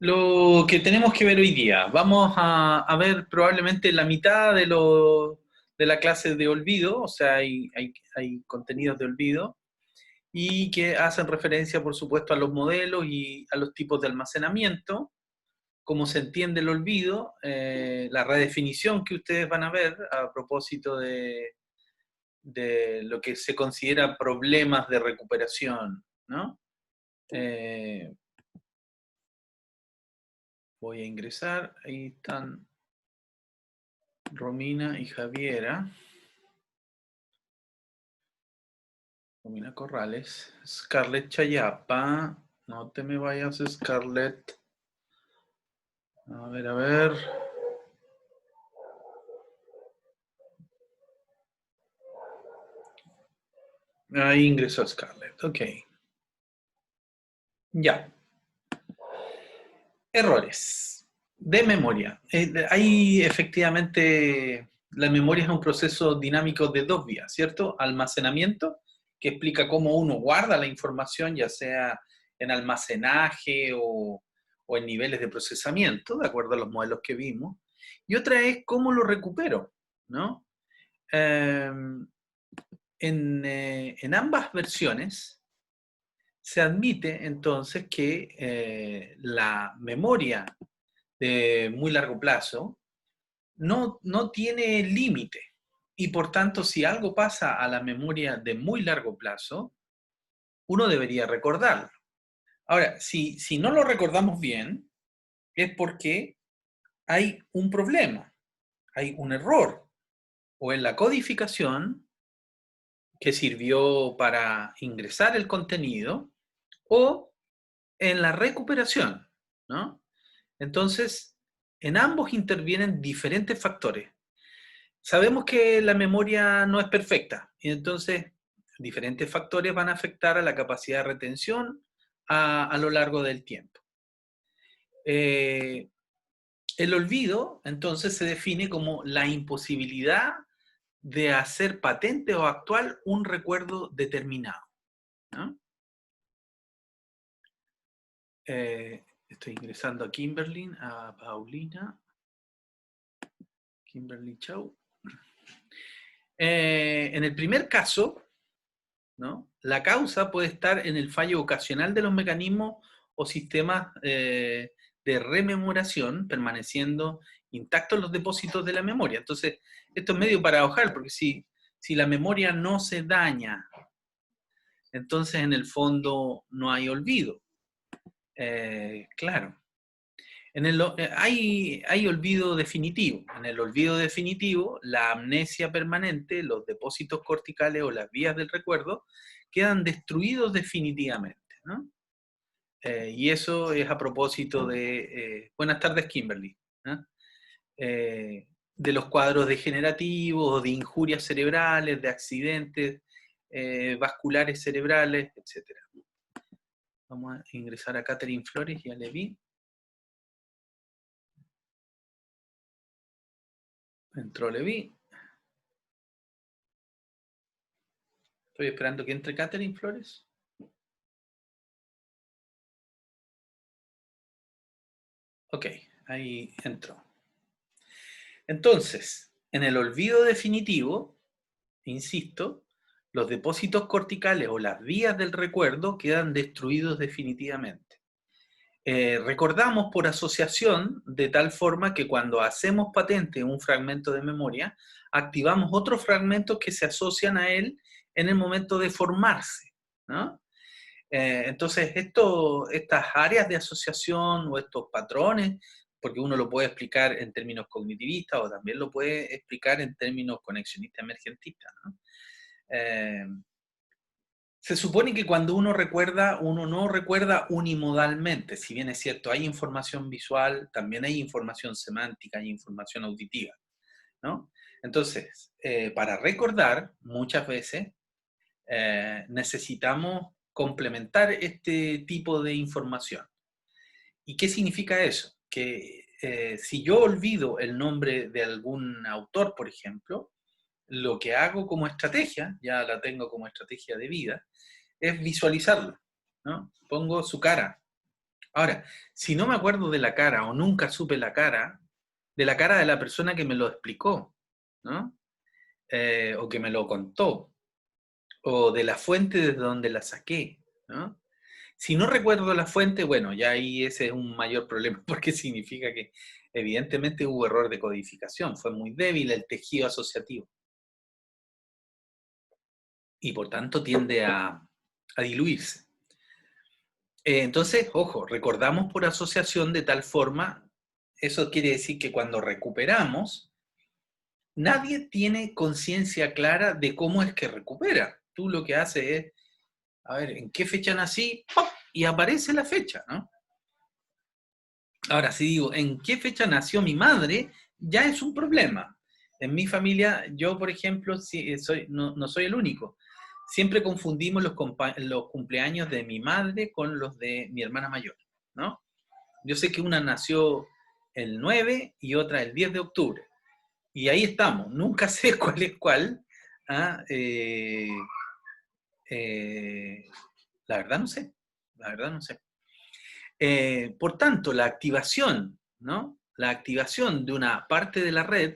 Lo que tenemos que ver hoy día, vamos a ver probablemente la mitad de la clase de olvido, o sea, hay contenidos de olvido, y que hacen referencia, por supuesto, a los modelos y a los tipos de almacenamiento, cómo se entiende el olvido, la redefinición que ustedes van a ver a propósito de lo que se considera problemas de recuperación, ¿no? Eh, Voy a ingresar, ahí están Romina y Javiera. Romina Corrales. Scarlett Chayapa. No te me vayas, Scarlett. A ver, a ver. Ahí ingresó Scarlett. Ok. Ya. Errores de memoria. Hay efectivamente, la memoria es un proceso dinámico de dos vías, ¿cierto? Almacenamiento, que explica cómo uno guarda la información, ya sea en almacenaje o en niveles de procesamiento, de acuerdo a los modelos que vimos. Y otra es cómo lo recupero, ¿no? Eh, en ambas versiones se admite entonces que la memoria de muy largo plazo no tiene límite. Y por tanto, si algo pasa a la memoria de muy largo plazo, uno debería recordarlo. Ahora, si no lo recordamos bien, es porque hay un problema, hay un error, o en la codificación que sirvió para ingresar el contenido, o en la recuperación, ¿no? Entonces, en ambos intervienen diferentes factores. Sabemos que la memoria no es perfecta, y entonces diferentes factores van a afectar a la capacidad de retención a lo largo del tiempo. El olvido, entonces, se define como la imposibilidad de hacer patente o actual un recuerdo determinado, ¿no? Estoy ingresando a Kimberly, a Paulina. Kimberly Chow. En el primer caso, ¿no? La causa puede estar en el fallo ocasional de los mecanismos o sistemas de rememoración, permaneciendo intactos los depósitos de la memoria. Entonces, esto es medio paradojal, porque si la memoria no se daña, entonces en el fondo no hay olvido. Claro. Hay olvido definitivo. En el olvido definitivo, la amnesia permanente, los depósitos corticales o las vías del recuerdo quedan destruidos definitivamente, ¿no? Y eso es a propósito de... buenas tardes, Kimberly. ¿No? De los cuadros degenerativos, de injurias cerebrales, de accidentes vasculares cerebrales, etc. Vamos a ingresar a Catherine Flores, ya le vi. Entró Levi. Estoy esperando que entre Catherine Flores. Ok, ahí entró. Entonces, en el olvido definitivo, insisto, los depósitos corticales o las vías del recuerdo quedan destruidos definitivamente. Recordamos por asociación de tal forma que cuando hacemos patente un fragmento de memoria, activamos otros fragmentos que se asocian a él en el momento de formarse, ¿no? Entonces, estas áreas de asociación o estos patrones, porque uno lo puede explicar en términos cognitivistas o también lo puede explicar en términos conexionistas emergentistas, ¿no? Eh, Se supone que cuando uno recuerda, uno no recuerda unimodalmente, si bien es cierto, hay información visual, también hay información semántica, hay información auditiva, ¿no? Entonces, para recordar, muchas veces necesitamos complementar este tipo de información. ¿Y qué significa eso? Que si yo olvido el nombre de algún autor, por ejemplo, lo que hago como estrategia, ya la tengo como estrategia de vida, es visualizarlo, ¿no? Pongo su cara, Ahora, si no me acuerdo de la cara o nunca supe la cara, de la cara de la persona que me lo explicó, ¿no? O que me lo contó, o de la fuente desde donde la saqué, ¿no? Si no recuerdo la fuente, bueno, ya ahí ese es un mayor problema porque significa que evidentemente hubo error de codificación, fue muy débil el tejido asociativo y por tanto tiende a diluirse. Entonces, ojo, recordamos por asociación de tal forma, eso quiere decir que cuando recuperamos, nadie tiene conciencia clara de cómo es que recupera. Tú lo que haces es, a ver, ¿en qué fecha nací? ¡Pop! Y aparece la fecha, ¿no? Ahora, si digo, ¿en qué fecha nació mi madre? Ya es un problema. En mi familia, yo, por ejemplo, no soy el único. Siempre confundimos los cumpleaños de mi madre con los de mi hermana mayor, ¿no? Yo sé que una nació el 9 y otra el 10 de octubre. Y ahí estamos. Nunca sé cuál es cuál. ¿Ah? Eh, la verdad no sé. La verdad no sé. Por tanto, la activación, ¿no? La activación de una parte de la red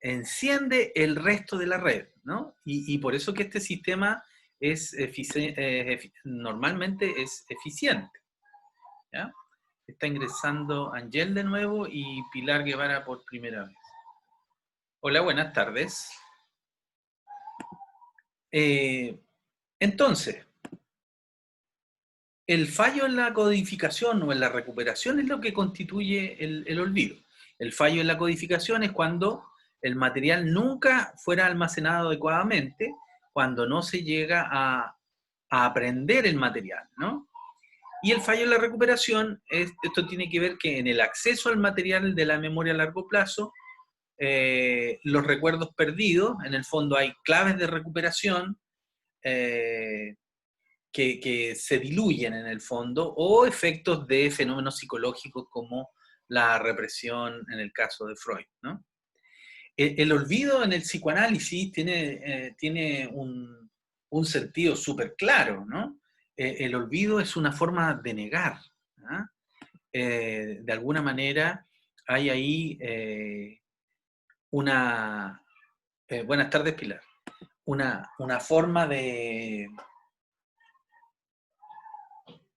enciende el resto de la red, ¿no? Y por eso que este sistema normalmente es eficiente, ¿ya? Está ingresando Angel de nuevo y Pilar Guevara por primera vez. Hola, buenas tardes. Entonces, el fallo en la codificación o en la recuperación es lo que constituye el olvido. El fallo en la codificación es cuando el material nunca fuera almacenado adecuadamente, cuando no se llega a aprender el material, ¿no? Y el fallo en la recuperación, esto tiene que ver que en el acceso al material de la memoria a largo plazo, los recuerdos perdidos, en el fondo hay claves de recuperación, que se diluyen en el fondo, o efectos de fenómenos psicológicos como la represión en el caso de Freud, ¿no? El olvido en el psicoanálisis tiene un sentido súper claro, ¿no? El olvido es una forma de negar, ¿no? De alguna manera hay ahí una... buenas tardes, Pilar. Una forma de,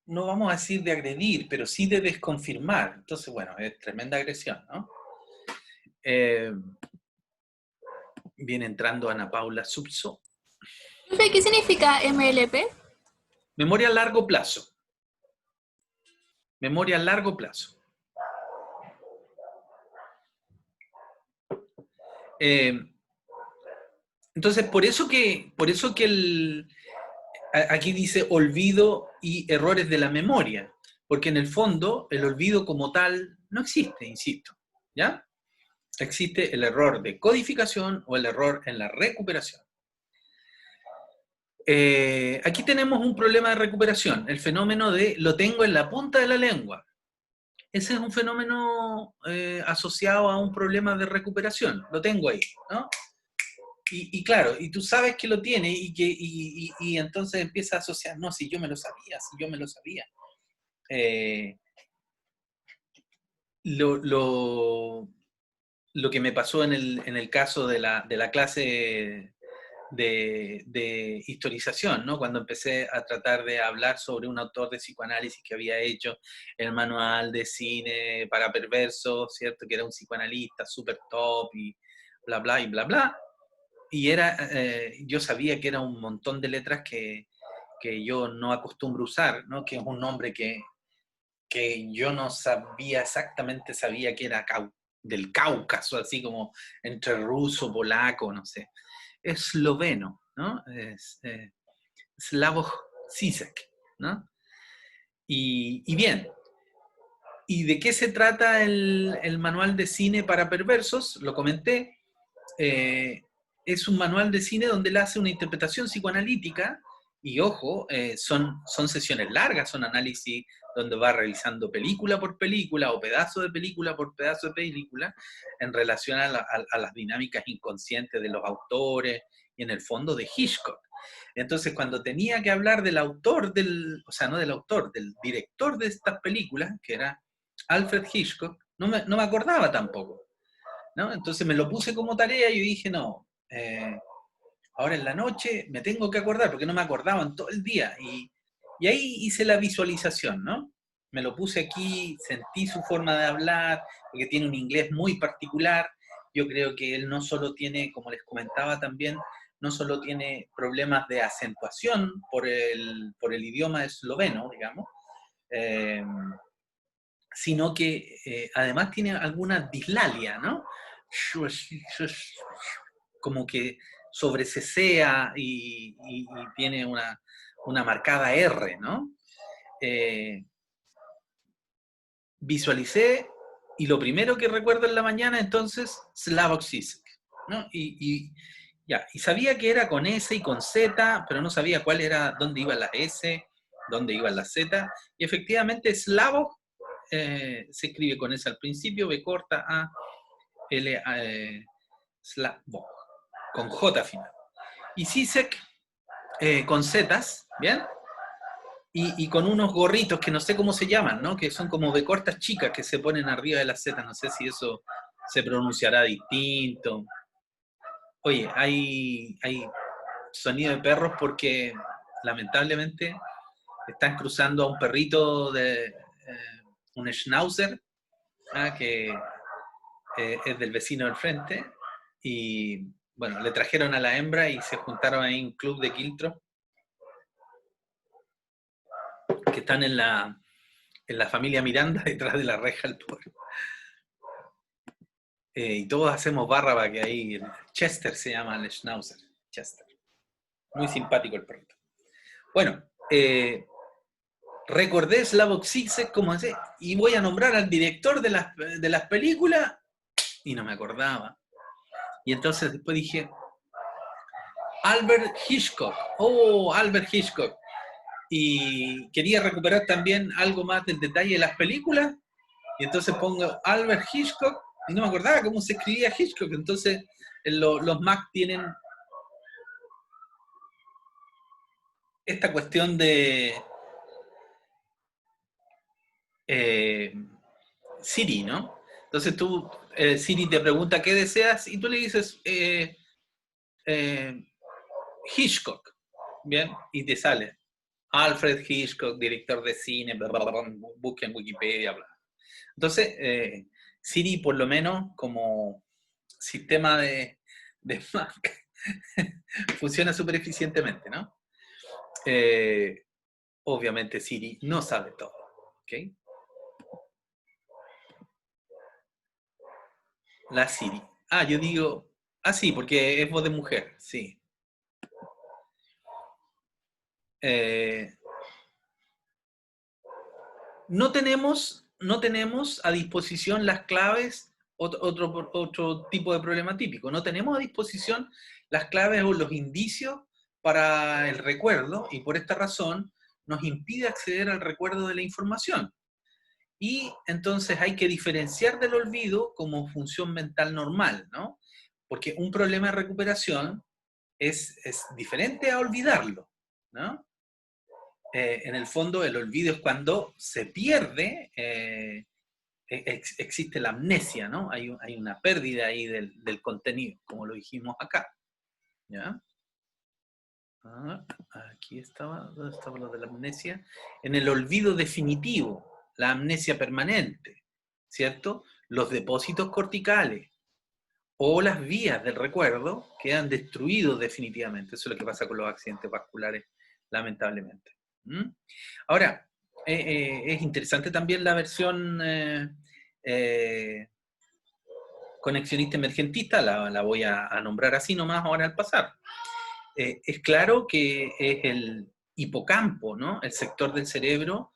no vamos a decir de agredir, pero sí de desconfirmar. Entonces, bueno, es tremenda agresión, ¿no? Viene entrando Ana Paula Subso. Profe, ¿qué significa MLP? Memoria a largo plazo. Memoria a largo plazo. Entonces, por eso que aquí dice olvido y errores de la memoria, porque en el fondo el olvido como tal no existe, insisto, ¿ya? Existe el error de codificación o el error en la recuperación. Aquí tenemos un problema de recuperación, el fenómeno de lo tengo en la punta de la lengua. Ese es un fenómeno asociado a un problema de recuperación, lo tengo ahí, ¿no? Y claro, y tú sabes que lo tiene y entonces empieza a asociar, no, si yo me lo sabía, si yo me lo sabía. Eh, lo, lo, lo que me pasó en el caso de la clase de historización, ¿no? Cuando empecé a tratar de hablar sobre un autor de psicoanálisis que había hecho el manual de cine para perversos, ¿cierto? Que era un psicoanalista súper top y bla, bla, y bla, bla. Y yo sabía que era un montón de letras que yo no acostumbro usar, ¿no? Que es un nombre que yo no sabía exactamente, sabía que era del Cáucaso, así como entre ruso, polaco, no sé. Esloveno, ¿no? Slavoj Zizek, ¿no? Y bien, ¿y de qué se trata el manual de cine para perversos? Lo comenté. Es un manual de cine donde él hace una interpretación psicoanalítica y ojo, son sesiones largas, son análisis donde va revisando película por película o pedazo de película por pedazo de película en relación a las dinámicas inconscientes de los autores y en el fondo de Hitchcock. Entonces, cuando tenía que hablar del autor, o sea, no del autor, del director de estas películas, que era Alfred Hitchcock, no me acordaba tampoco, ¿no? Entonces me lo puse como tarea y yo dije, no, ahora en la noche me tengo que acordar, porque no me acordaba en todo el día. Y ahí hice la visualización, ¿no? Me lo puse aquí, sentí su forma de hablar, porque tiene un inglés muy particular. Yo creo que él no solo tiene, como les comentaba también, no solo tiene problemas de acentuación por el idioma esloveno, digamos, eh, sino que además tiene alguna dislalia, ¿no? Como que sobrecesea y tiene una marcada R, ¿no? Eh, Visualicé y lo primero que recuerdo en la mañana entonces, Slavoj Žižek, ¿no? Y sabía que era con S y con Z, pero no sabía cuál era, dónde iba la S, dónde iba la Z, y efectivamente Slavoj se escribe con S al principio, B corta, A, L, Slavoj, con J final. Y Žižek con Zetas, ¿bien? Y con unos gorritos que no sé cómo se llaman, ¿no? Que son como de cortas chicas que se ponen arriba de las zetas. No sé si eso se pronunciará distinto. Oye, hay sonido de perros porque lamentablemente están cruzando a un perrito de un schnauzer, que es del vecino del frente. Y bueno, le trajeron a la hembra y se juntaron ahí en un club de quiltro que están en la familia Miranda detrás de la reja del pueblo. Y todos hacemos barra para que ahí, Chester se llama el Schnauzer, Chester. Muy simpático el perrito. Bueno, recordé Slavoj Žižek como ese, y voy a nombrar al director de las películas, y no me acordaba. Y entonces después dije, Albert Hitchcock. Oh, Albert Hitchcock. Y quería recuperar también algo más del detalle de las películas, y entonces pongo Albert Hitchcock, y no me acordaba cómo se escribía Hitchcock. Entonces los Mac tienen esta cuestión de Siri, ¿no? Entonces Siri te pregunta qué deseas y tú le dices Hitchcock, ¿bien? Y te sale Alfred Hitchcock, director de cine, bla, bla, bla, busca en Wikipedia, bla. Entonces, Siri, por lo menos, como sistema de Mac, funciona súper eficientemente, ¿no? Obviamente Siri no sabe todo, ¿ok? La Siri. Ah, yo digo, sí, porque es voz de mujer, sí. Eh, no tenemos a disposición las claves, otro tipo de problema típico. No tenemos a disposición las claves o los indicios para el recuerdo, y por esta razón nos impide acceder al recuerdo de la información. Y entonces hay que diferenciar del olvido como función mental normal, ¿no? Porque un problema de recuperación es diferente a olvidarlo, ¿no? En el fondo, el olvido es cuando se pierde, existe la amnesia, ¿no? Hay una pérdida ahí del contenido, como lo dijimos acá, ¿ya? Aquí estaba, ¿dónde estaba lo de la amnesia? En el olvido definitivo, la amnesia permanente, ¿cierto? Los depósitos corticales o las vías del recuerdo quedan destruidos definitivamente. Eso es lo que pasa con los accidentes vasculares, lamentablemente. Ahora, es interesante también la versión eh, conexionista emergentista, la voy a nombrar así nomás ahora al pasar. Es claro que es el hipocampo, ¿no? El sector del cerebro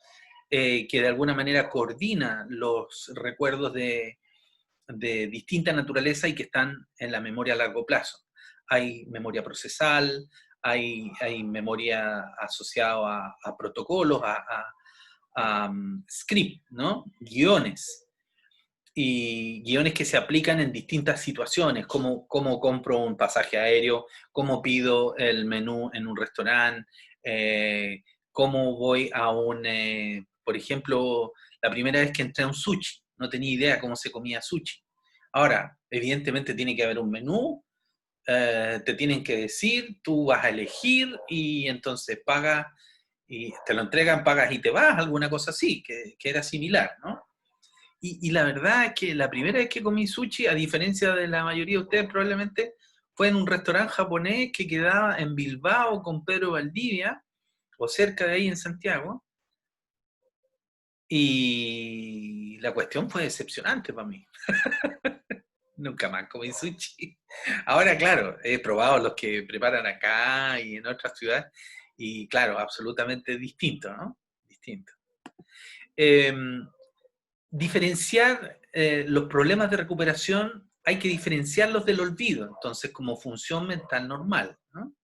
que de alguna manera coordina los recuerdos de distinta naturaleza y que están en la memoria a largo plazo. Hay memoria procesal, hay memoria asociada a protocolos, a script, ¿no? Guiones. y guiones que se aplican en distintas situaciones, como cómo compro un pasaje aéreo, cómo pido el menú en un restaurante, cómo voy a por ejemplo, la primera vez que entré a un sushi, no tenía idea cómo se comía sushi. Ahora, evidentemente tiene que haber un menú, te tienen que decir, tú vas a elegir y entonces pagas y te lo entregan, pagas y te vas, alguna cosa así, que era similar, ¿no? Y la verdad es que la primera vez que comí sushi, a diferencia de la mayoría de ustedes probablemente, fue en un restaurante japonés que quedaba en Bilbao con Pedro Valdivia, o cerca de ahí en Santiago, y la cuestión fue decepcionante para mí. Nunca más comí sushi. Ahora, claro, he probado los que preparan acá y en otras ciudades, y claro, absolutamente distinto, ¿no? Distinto. Eh, Diferenciar los problemas de recuperación, hay que diferenciarlos del olvido, entonces como función mental normal, ¿no?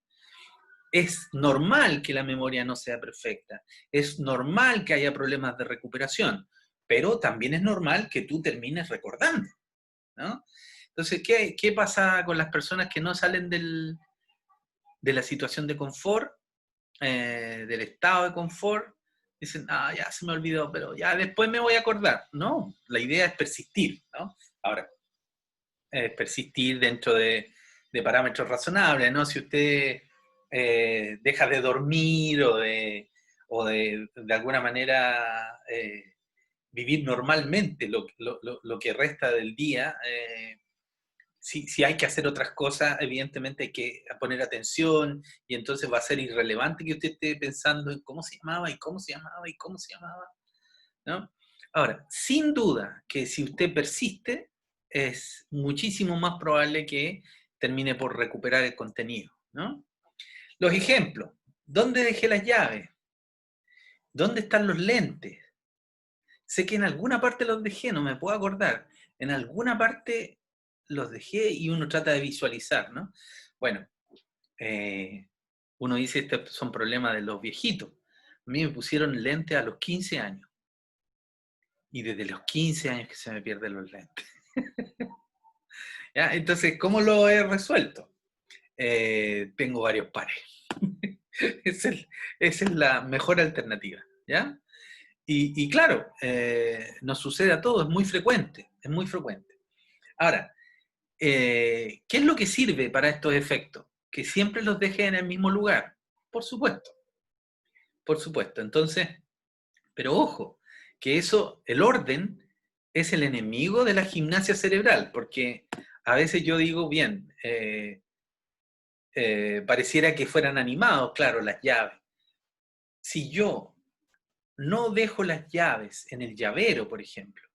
Es normal que la memoria no sea perfecta, es normal que haya problemas de recuperación, pero también es normal que tú termines recordando, ¿no? Entonces, ¿qué pasa con las personas que no salen de la situación de confort, del estado de confort? Dicen, ah, ya se me olvidó, pero ya después me voy a acordar. No, la idea es persistir, ¿no? Ahora, persistir dentro de parámetros razonables, ¿no? Si usted deja de dormir o de alguna manera vivir normalmente lo que resta del día, si hay que hacer otras cosas, evidentemente hay que poner atención y entonces va a ser irrelevante que usted esté pensando en cómo se llamaba y cómo se llamaba y cómo se llamaba, ¿no? Ahora, sin duda que si usted persiste, es muchísimo más probable que termine por recuperar el contenido, ¿no? Los ejemplos. ¿Dónde dejé las llaves? ¿Dónde están los lentes? Sé que en alguna parte los dejé, no me puedo acordar. En alguna parte los dejé y uno trata de visualizar, ¿no? Bueno, eh, uno dice estos son problemas de los viejitos. A mí me pusieron lentes a los 15 años. Y desde los 15 años que se me pierden los lentes. ¿Ya? Entonces, ¿cómo lo he resuelto? Tengo varios pares. Esa es la mejor alternativa. ¿Ya? Y claro, nos sucede a todos, es muy frecuente, es muy frecuente. Ahora, ¿qué es lo que sirve para estos efectos? Que siempre los deje en el mismo lugar. Por supuesto, por supuesto. Entonces, pero ojo, que eso, el orden, es el enemigo de la gimnasia cerebral, porque a veces yo digo, bien, pareciera que fueran animados, claro, las llaves. Si yo no dejo las llaves en el llavero, por ejemplo,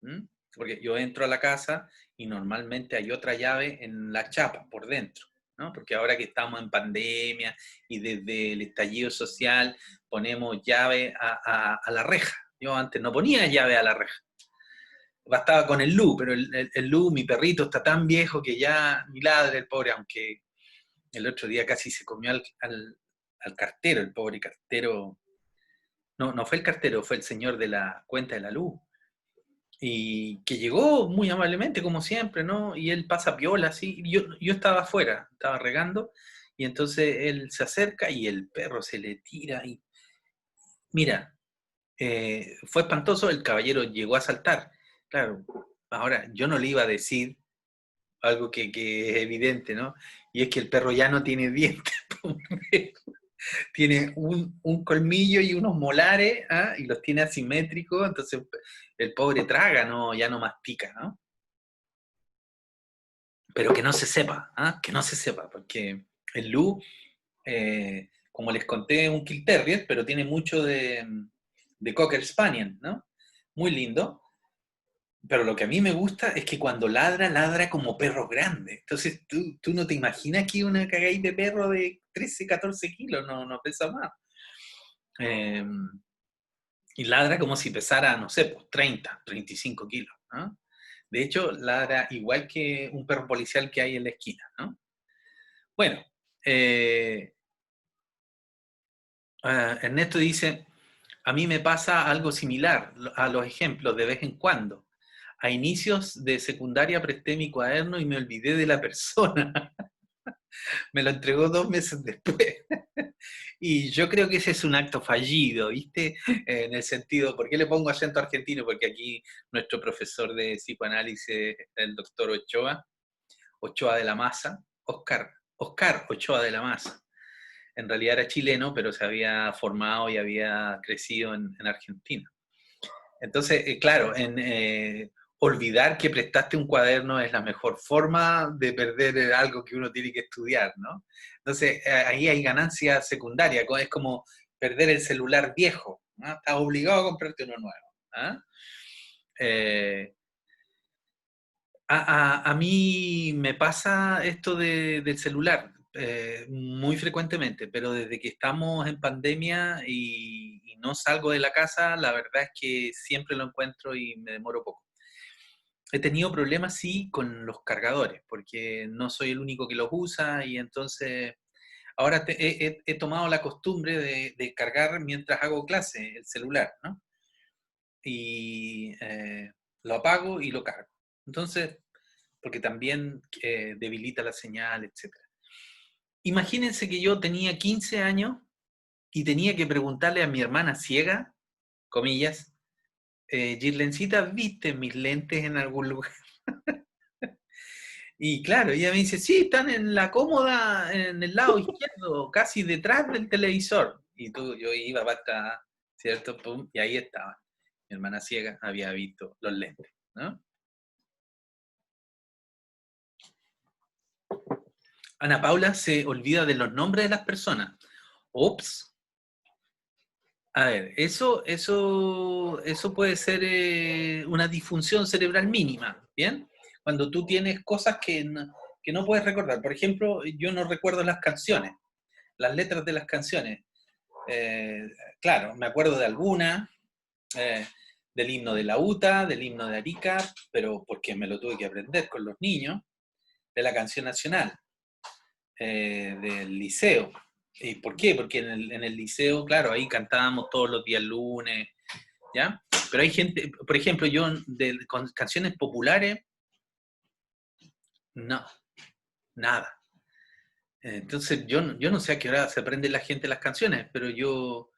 ¿m? Porque yo entro a la casa y normalmente hay otra llave en la chapa, por dentro, ¿no? Porque ahora que estamos en pandemia y desde el estallido social ponemos llave a la reja. Yo antes no ponía llave a la reja. Bastaba con el Lu, pero el Lu, mi perrito, está tan viejo que ya ni ladra el pobre, aunque el otro día casi se comió al cartero, el pobre cartero. No, no fue el cartero, fue el señor de la cuenta de la luz. Y que llegó muy amablemente, como siempre, ¿no? Y él pasa piola, así. Yo estaba afuera, estaba regando, y entonces él se acerca y el perro se le tira. Y mira, fue espantoso, el caballero llegó a saltar. Claro, ahora yo no le iba a decir algo que es evidente, ¿no? Y es que el perro ya no tiene dientes, tiene un colmillo y unos molares, ¿ah? Y los tiene asimétricos, entonces el pobre traga, ¿no? Ya no mastica, ¿no? Pero que no se sepa, ¿ah? Que no se sepa, porque el Lu, como les conté, es un Kill Terrier, pero tiene mucho de Cocker Spaniel, ¿no? Muy lindo. Pero lo que a mí me gusta es que cuando ladra, ladra como perro grande. Entonces tú no te imaginas que una cagáis de perro de 13, 14 kilos, no pesa más. Eh, y ladra como si pesara, no sé, pues 30, 35 kilos, ¿no? De hecho, ladra igual que un perro policial que hay en la esquina, ¿no? Bueno, eh, Ernesto dice, a mí me pasa algo similar a los ejemplos de vez en cuando. a inicios de secundaria presté mi cuaderno y me olvidé de la persona. Me lo entregó 2 meses después. Y yo creo que ese es un acto fallido, ¿viste? En el sentido, ¿por qué le pongo acento argentino? Porque aquí nuestro profesor de psicoanálisis, el doctor Ochoa de la Maza, Oscar Ochoa de la Maza. En realidad era chileno, pero se había formado y había crecido en Argentina. Entonces, claro, olvidar que prestaste un cuaderno es la mejor forma de perder algo que uno tiene que estudiar, ¿no? Entonces, ahí hay ganancia secundaria, es como perder el celular viejo, ¿no? Estás obligado a comprarte uno nuevo. ¿Ah? Eh, a mí me pasa esto del celular muy frecuentemente, pero desde que estamos en pandemia y no salgo de la casa, la verdad es que siempre lo encuentro y me demoro poco. He tenido problemas, sí, con los cargadores, porque no soy el único que los usa y entonces ahora he tomado la costumbre de cargar mientras hago clase el celular, ¿no? Y lo apago y lo cargo. Entonces, porque también debilita la señal, etcétera. Imagínense que yo tenía 15 años y tenía que preguntarle a mi hermana ciega, comillas, Girlencita, ¿viste mis lentes en algún lugar? Y claro, ella me dice, sí, están en la cómoda, en el lado izquierdo, casi detrás del televisor. Y yo iba para acá, ¿cierto? Pum, y ahí estaba. Mi hermana ciega había visto los lentes, ¿no? Ana Paula se olvida de los nombres de las personas. Ups. A ver, eso puede ser una disfunción cerebral mínima, ¿bien? Cuando tú tienes cosas que no puedes recordar. Por ejemplo, yo no recuerdo las canciones, las letras de las canciones. Eh, claro, me acuerdo de alguna, eh, del himno de la UTA, del himno de Arica, pero porque me lo tuve que aprender con los niños, de la canción nacional, del liceo. ¿Y por qué? Porque en el liceo, claro, ahí cantábamos todos los días lunes, ¿ya? Pero hay gente, por ejemplo, yo con canciones populares, no, nada. Entonces yo no sé a qué hora se aprende la gente las canciones, pero yo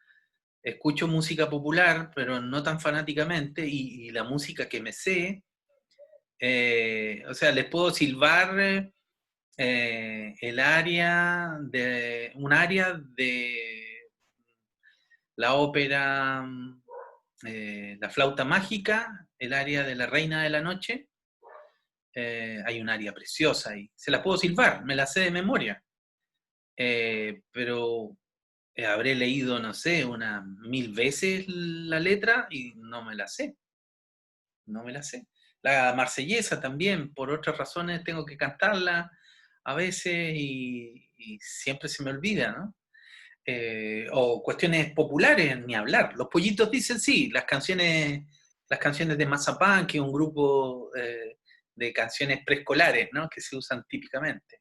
escucho música popular, pero no tan fanáticamente, y la música que me sé, o sea, les puedo silbar un área de la ópera, La Flauta Mágica, el área de La Reina de la Noche. Hay un área preciosa ahí. Se la puedo silbar, me la sé de memoria. Pero habré leído, no sé, unas 1000 veces la letra y no me la sé. No me la sé. La Marsellesa también, por otras razones tengo que cantarla a veces y siempre se me olvida, ¿no? O cuestiones populares, ni hablar. Los pollitos dicen sí, las canciones de Mazapán, que es un grupo de canciones preescolares, ¿no? Que se usan típicamente.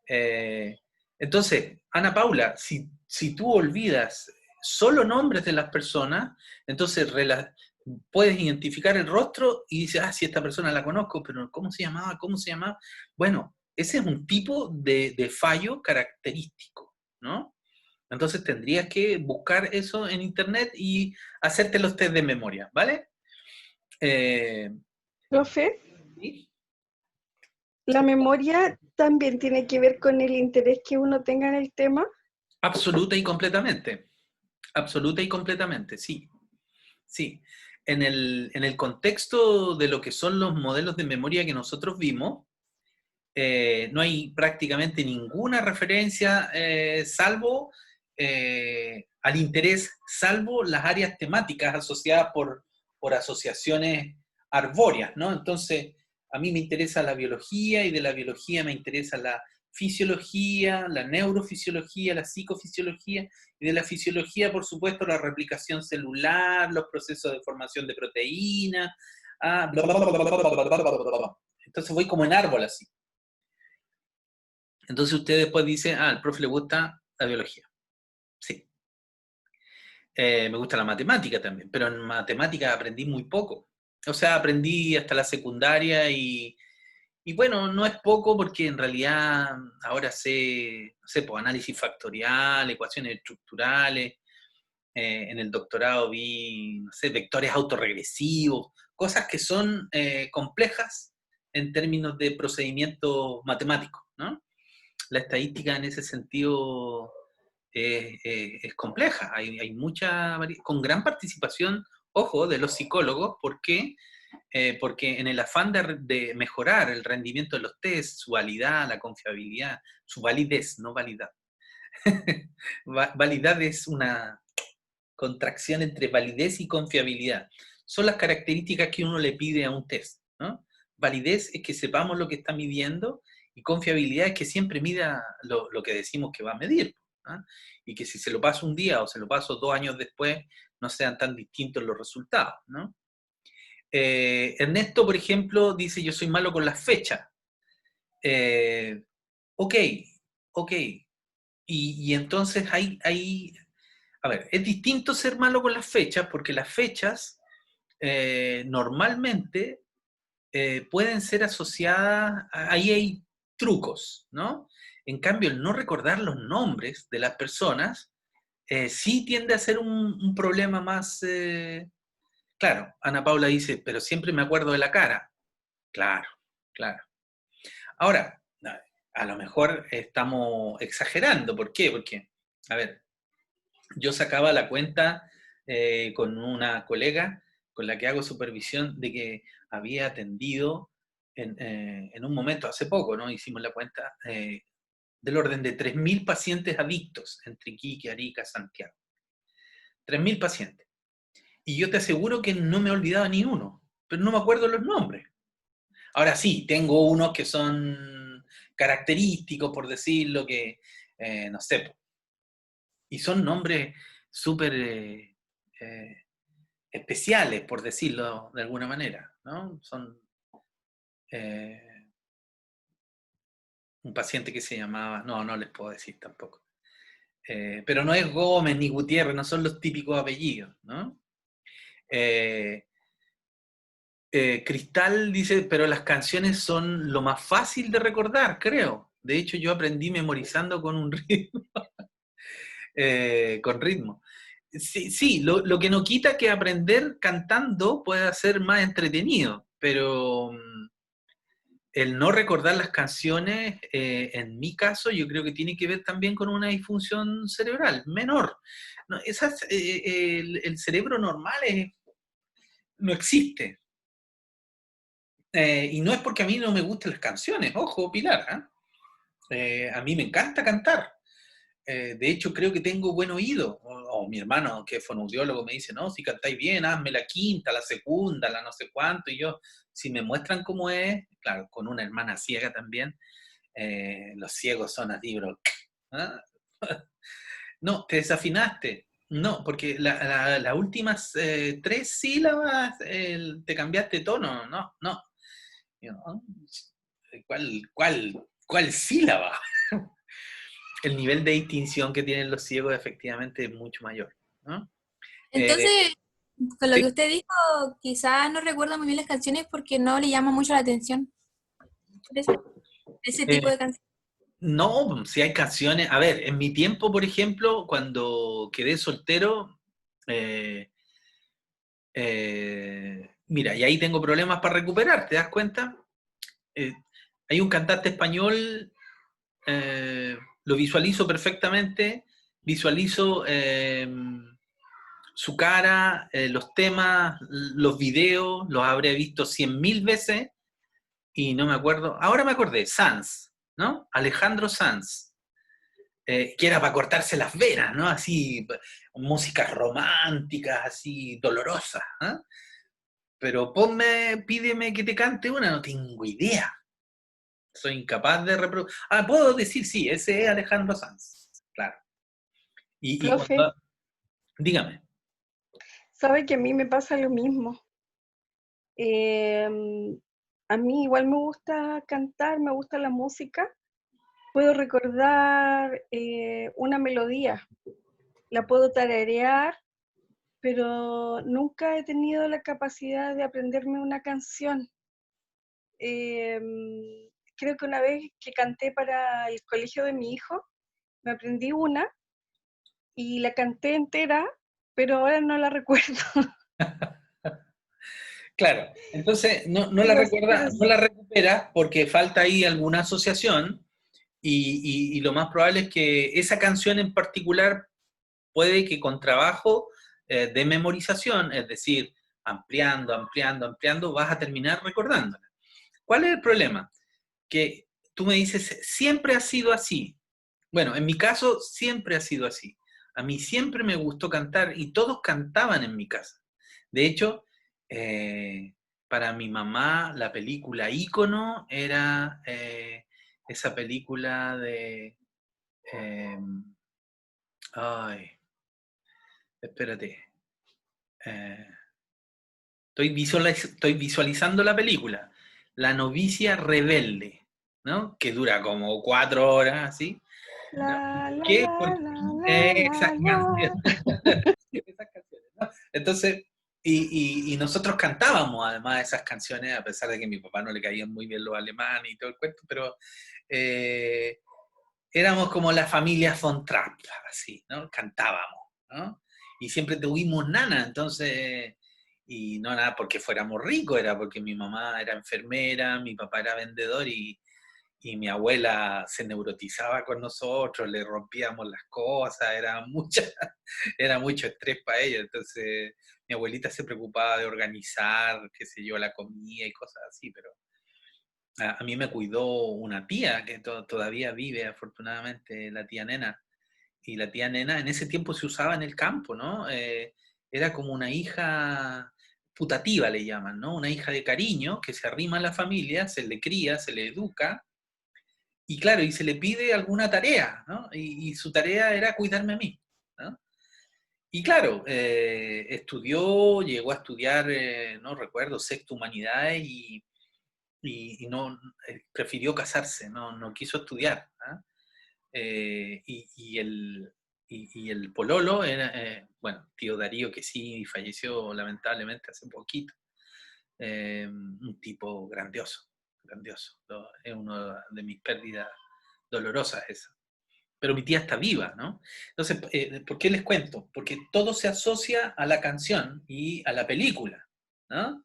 Eh, entonces, Ana Paula, si tú olvidas solo nombres de las personas, entonces puedes identificar el rostro y dices, ah, sí, esta persona la conozco, pero ¿cómo se llamaba? ¿Cómo se llamaba? Bueno, ese es un tipo de fallo característico, ¿no? Entonces tendrías que buscar eso en internet y hacerte los test de memoria, ¿vale? Eh, Profe, ¿Sí? ¿la memoria también tiene que ver con el interés que uno tenga en el tema? Absoluta y completamente. Absoluta y completamente, sí. Sí. En el contexto de lo que son los modelos de memoria que nosotros vimos, no hay prácticamente ninguna referencia salvo al interés, salvo las áreas temáticas asociadas por asociaciones arbóreas, ¿no? Entonces, a mí me interesa la biología y de la biología me interesa la fisiología, la neurofisiología, la psicofisiología, y de la fisiología, por supuesto, la replicación celular, los procesos de formación de proteínas, bla, bla, bla, bla, bla, bla, bla, bla, bla, bla. Entonces voy como en árbol así. Entonces usted después dice, ah, al profe le gusta la biología. Sí. Me gusta la matemática también, pero en matemática aprendí muy poco. O sea, aprendí hasta la secundaria y bueno, no es poco porque en realidad ahora sé, no sé, pues, análisis factorial, ecuaciones estructurales, en el doctorado vi, no sé, vectores autorregresivos, cosas que son complejas en términos de procedimientos matemáticos, ¿no? La estadística en ese sentido es compleja, hay mucha, con gran participación, ojo, de los psicólogos. ¿Por qué? Porque en el afán de mejorar el rendimiento de los test, su validad, la confiabilidad, su validez, no validad. Validad es una contracción entre validez y confiabilidad. Son las características que uno le pide a un test, ¿no? Validez es que sepamos lo que está midiendo y confiabilidad es que siempre mida lo que decimos que va a medir, ¿no? Y que si se lo paso un día o se lo paso 2 años después, no sean tan distintos los resultados, ¿no? Ernesto, por ejemplo, dice, yo soy malo con las fechas. Eh, ok, ok. Y entonces a ver, es distinto ser malo con las fechas, porque las fechas normalmente pueden ser asociadas, ahí hay trucos, ¿no? En cambio, el no recordar los nombres de las personas sí tiende a ser un problema más. Claro, Ana Paula dice, pero siempre me acuerdo de la cara. Claro, claro. Ahora, a lo mejor estamos exagerando. ¿Por qué? Porque, a ver, yo sacaba la cuenta con una colega con la que hago supervisión de que había atendido en un momento, hace poco, ¿no? Hicimos la cuenta, del orden de 3.000 pacientes adictos entre Iquique, Arica, Santiago. 3.000 pacientes. Y yo te aseguro que no me he olvidado ni uno, pero no me acuerdo los nombres. Ahora sí, tengo unos que son característicos, por decirlo, que, no sé, y son nombres súper eh, especiales, por decirlo de alguna manera, ¿no? Son eh, un paciente que se llamaba, no les puedo decir tampoco, pero no es Gómez ni Gutiérrez, no son los típicos apellidos, ¿no? Eh, Cristal dice, pero las canciones son lo más fácil de recordar, creo. De hecho, yo aprendí memorizando con un ritmo, con ritmo. Sí, sí, lo que no quita que aprender cantando pueda ser más entretenido, pero el no recordar las canciones, en mi caso, yo creo que tiene que ver también con una disfunción cerebral menor. No, el cerebro normal no existe. Y no es porque a mí no me gusten las canciones, ojo, Pilar, ¿eh? A mí me encanta cantar. De hecho, creo que tengo buen oído. O mi hermano, que es fonoaudiólogo, me dice, no, si cantáis bien, hazme la quinta, la segunda, la no sé cuánto. Y yo, si me muestran cómo es, claro, con una hermana ciega también, los ciegos son así, bro. ¿Ah? No, te desafinaste. No, porque las últimas 3 sílabas te cambiaste de tono. No, no. Yo, "Ah, ¿cuál sílaba?" El nivel de distinción que tienen los ciegos efectivamente es mucho mayor, ¿no? Eh, Entonces, con lo sí, que usted dijo, quizás no recuerda muy bien las canciones porque no le llama mucho la atención. ¿Por eso? Ese tipo eh, de canciones. no, si hay canciones. A ver, en mi tiempo, por ejemplo, cuando quedé soltero, eh, mira, y ahí tengo problemas para recuperar, ¿te das cuenta? Eh, Hay un cantante español, lo visualizo perfectamente, visualizo su cara, los temas, los videos, los habré visto 100.000 veces y no me acuerdo. Ahora me acordé, Sanz, ¿no? Alejandro Sanz, que era para cortarse las venas, ¿no? Así, músicas románticas, así, dolorosas, ¿eh? Pero pídeme que te cante una, no tengo idea. Soy incapaz de reproducir. Ah, puedo decir sí, ese es Alejandro Sanz, claro. Y Profe, cuando. Dígame. sabe que a mí me pasa lo mismo. Em, a mí igual me gusta cantar, me gusta la música. Puedo recordar una melodía, la puedo tararear, pero nunca he tenido la capacidad de aprenderme una canción. Creo que una vez que canté para el colegio de mi hijo, me aprendí una y la canté entera, pero ahora no la recuerdo. Claro, entonces no la Pero, recuerda, no la recupera porque falta ahí alguna asociación y lo más probable es que esa canción en particular puede que con trabajo de memorización, es decir, ampliando, ampliando, ampliando, vas a terminar recordándola. ¿Cuál es el problema? Que tú me dices, siempre ha sido así. Bueno, en mi caso siempre ha sido así. A mí siempre me gustó cantar y todos cantaban en mi casa. De hecho, eh, para mi mamá la película ícono era esa película de... eh, ay, espérate. eh, estoy visualizando la película. La novicia rebelde, ¿no? Que dura como 4 horas, ¿sí? ¿No? la, ¿Por la, qué? la, Porque la, la, esas canciones, la. esas canciones, ¿no? Entonces, y nosotros cantábamos además esas canciones, a pesar de que a mi papá no le caían muy bien los alemanes y todo el cuento, pero eh, éramos como la familia von Trapp, así, ¿no? Cantábamos, ¿no? Y siempre tuvimos nana, entonces, y no nada porque fuéramos ricos, era porque mi mamá era enfermera, mi papá era vendedor y mi abuela se neurotizaba con nosotros, le rompíamos las cosas, era mucho estrés para ella, entonces mi abuelita se preocupaba de organizar, qué sé yo, la comida y cosas así, pero a mí me cuidó una tía que todavía vive, afortunadamente, la tía Nena. Y la tía Nena en ese tiempo se usaba en el campo, ¿no? Era como una hija putativa, le llaman, ¿no? Una hija de cariño que se arrima a la familia, se le cría, se le educa, y claro, y se le pide alguna tarea, ¿no? Y su tarea era cuidarme a mí, ¿no? Y claro, estudió, llegó a estudiar, no recuerdo, sexto humanidades y no prefirió casarse, no quiso estudiar. ¿Ah? Y el pololo era, bueno, tío Darío, que sí falleció lamentablemente hace poquito, un tipo grandioso, grandioso. Es una de mis pérdidas dolorosas esa. Pero mi tía está viva, ¿no? Entonces, ¿por qué les cuento? Porque todo se asocia a la canción y a la película, ¿no?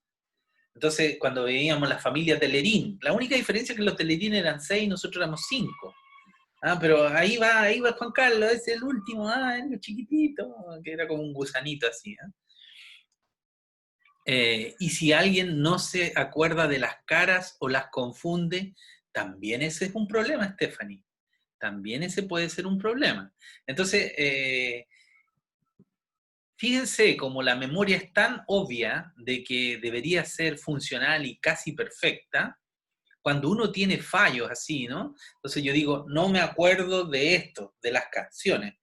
Entonces, cuando veíamos la familia Telerín, la única diferencia es que los Telerín eran 6 y nosotros éramos 5. Ah, pero ahí va Juan Carlos, es el último, es el chiquitito, que era como un gusanito así. Y si alguien no se acuerda de las caras o las confunde, también ese es un problema, Stephanie. También ese puede ser un problema. Entonces, fíjense como la memoria es tan obvia de que debería ser funcional y casi perfecta, cuando uno tiene fallos así, ¿no? Entonces yo digo, no me acuerdo de esto, de las canciones.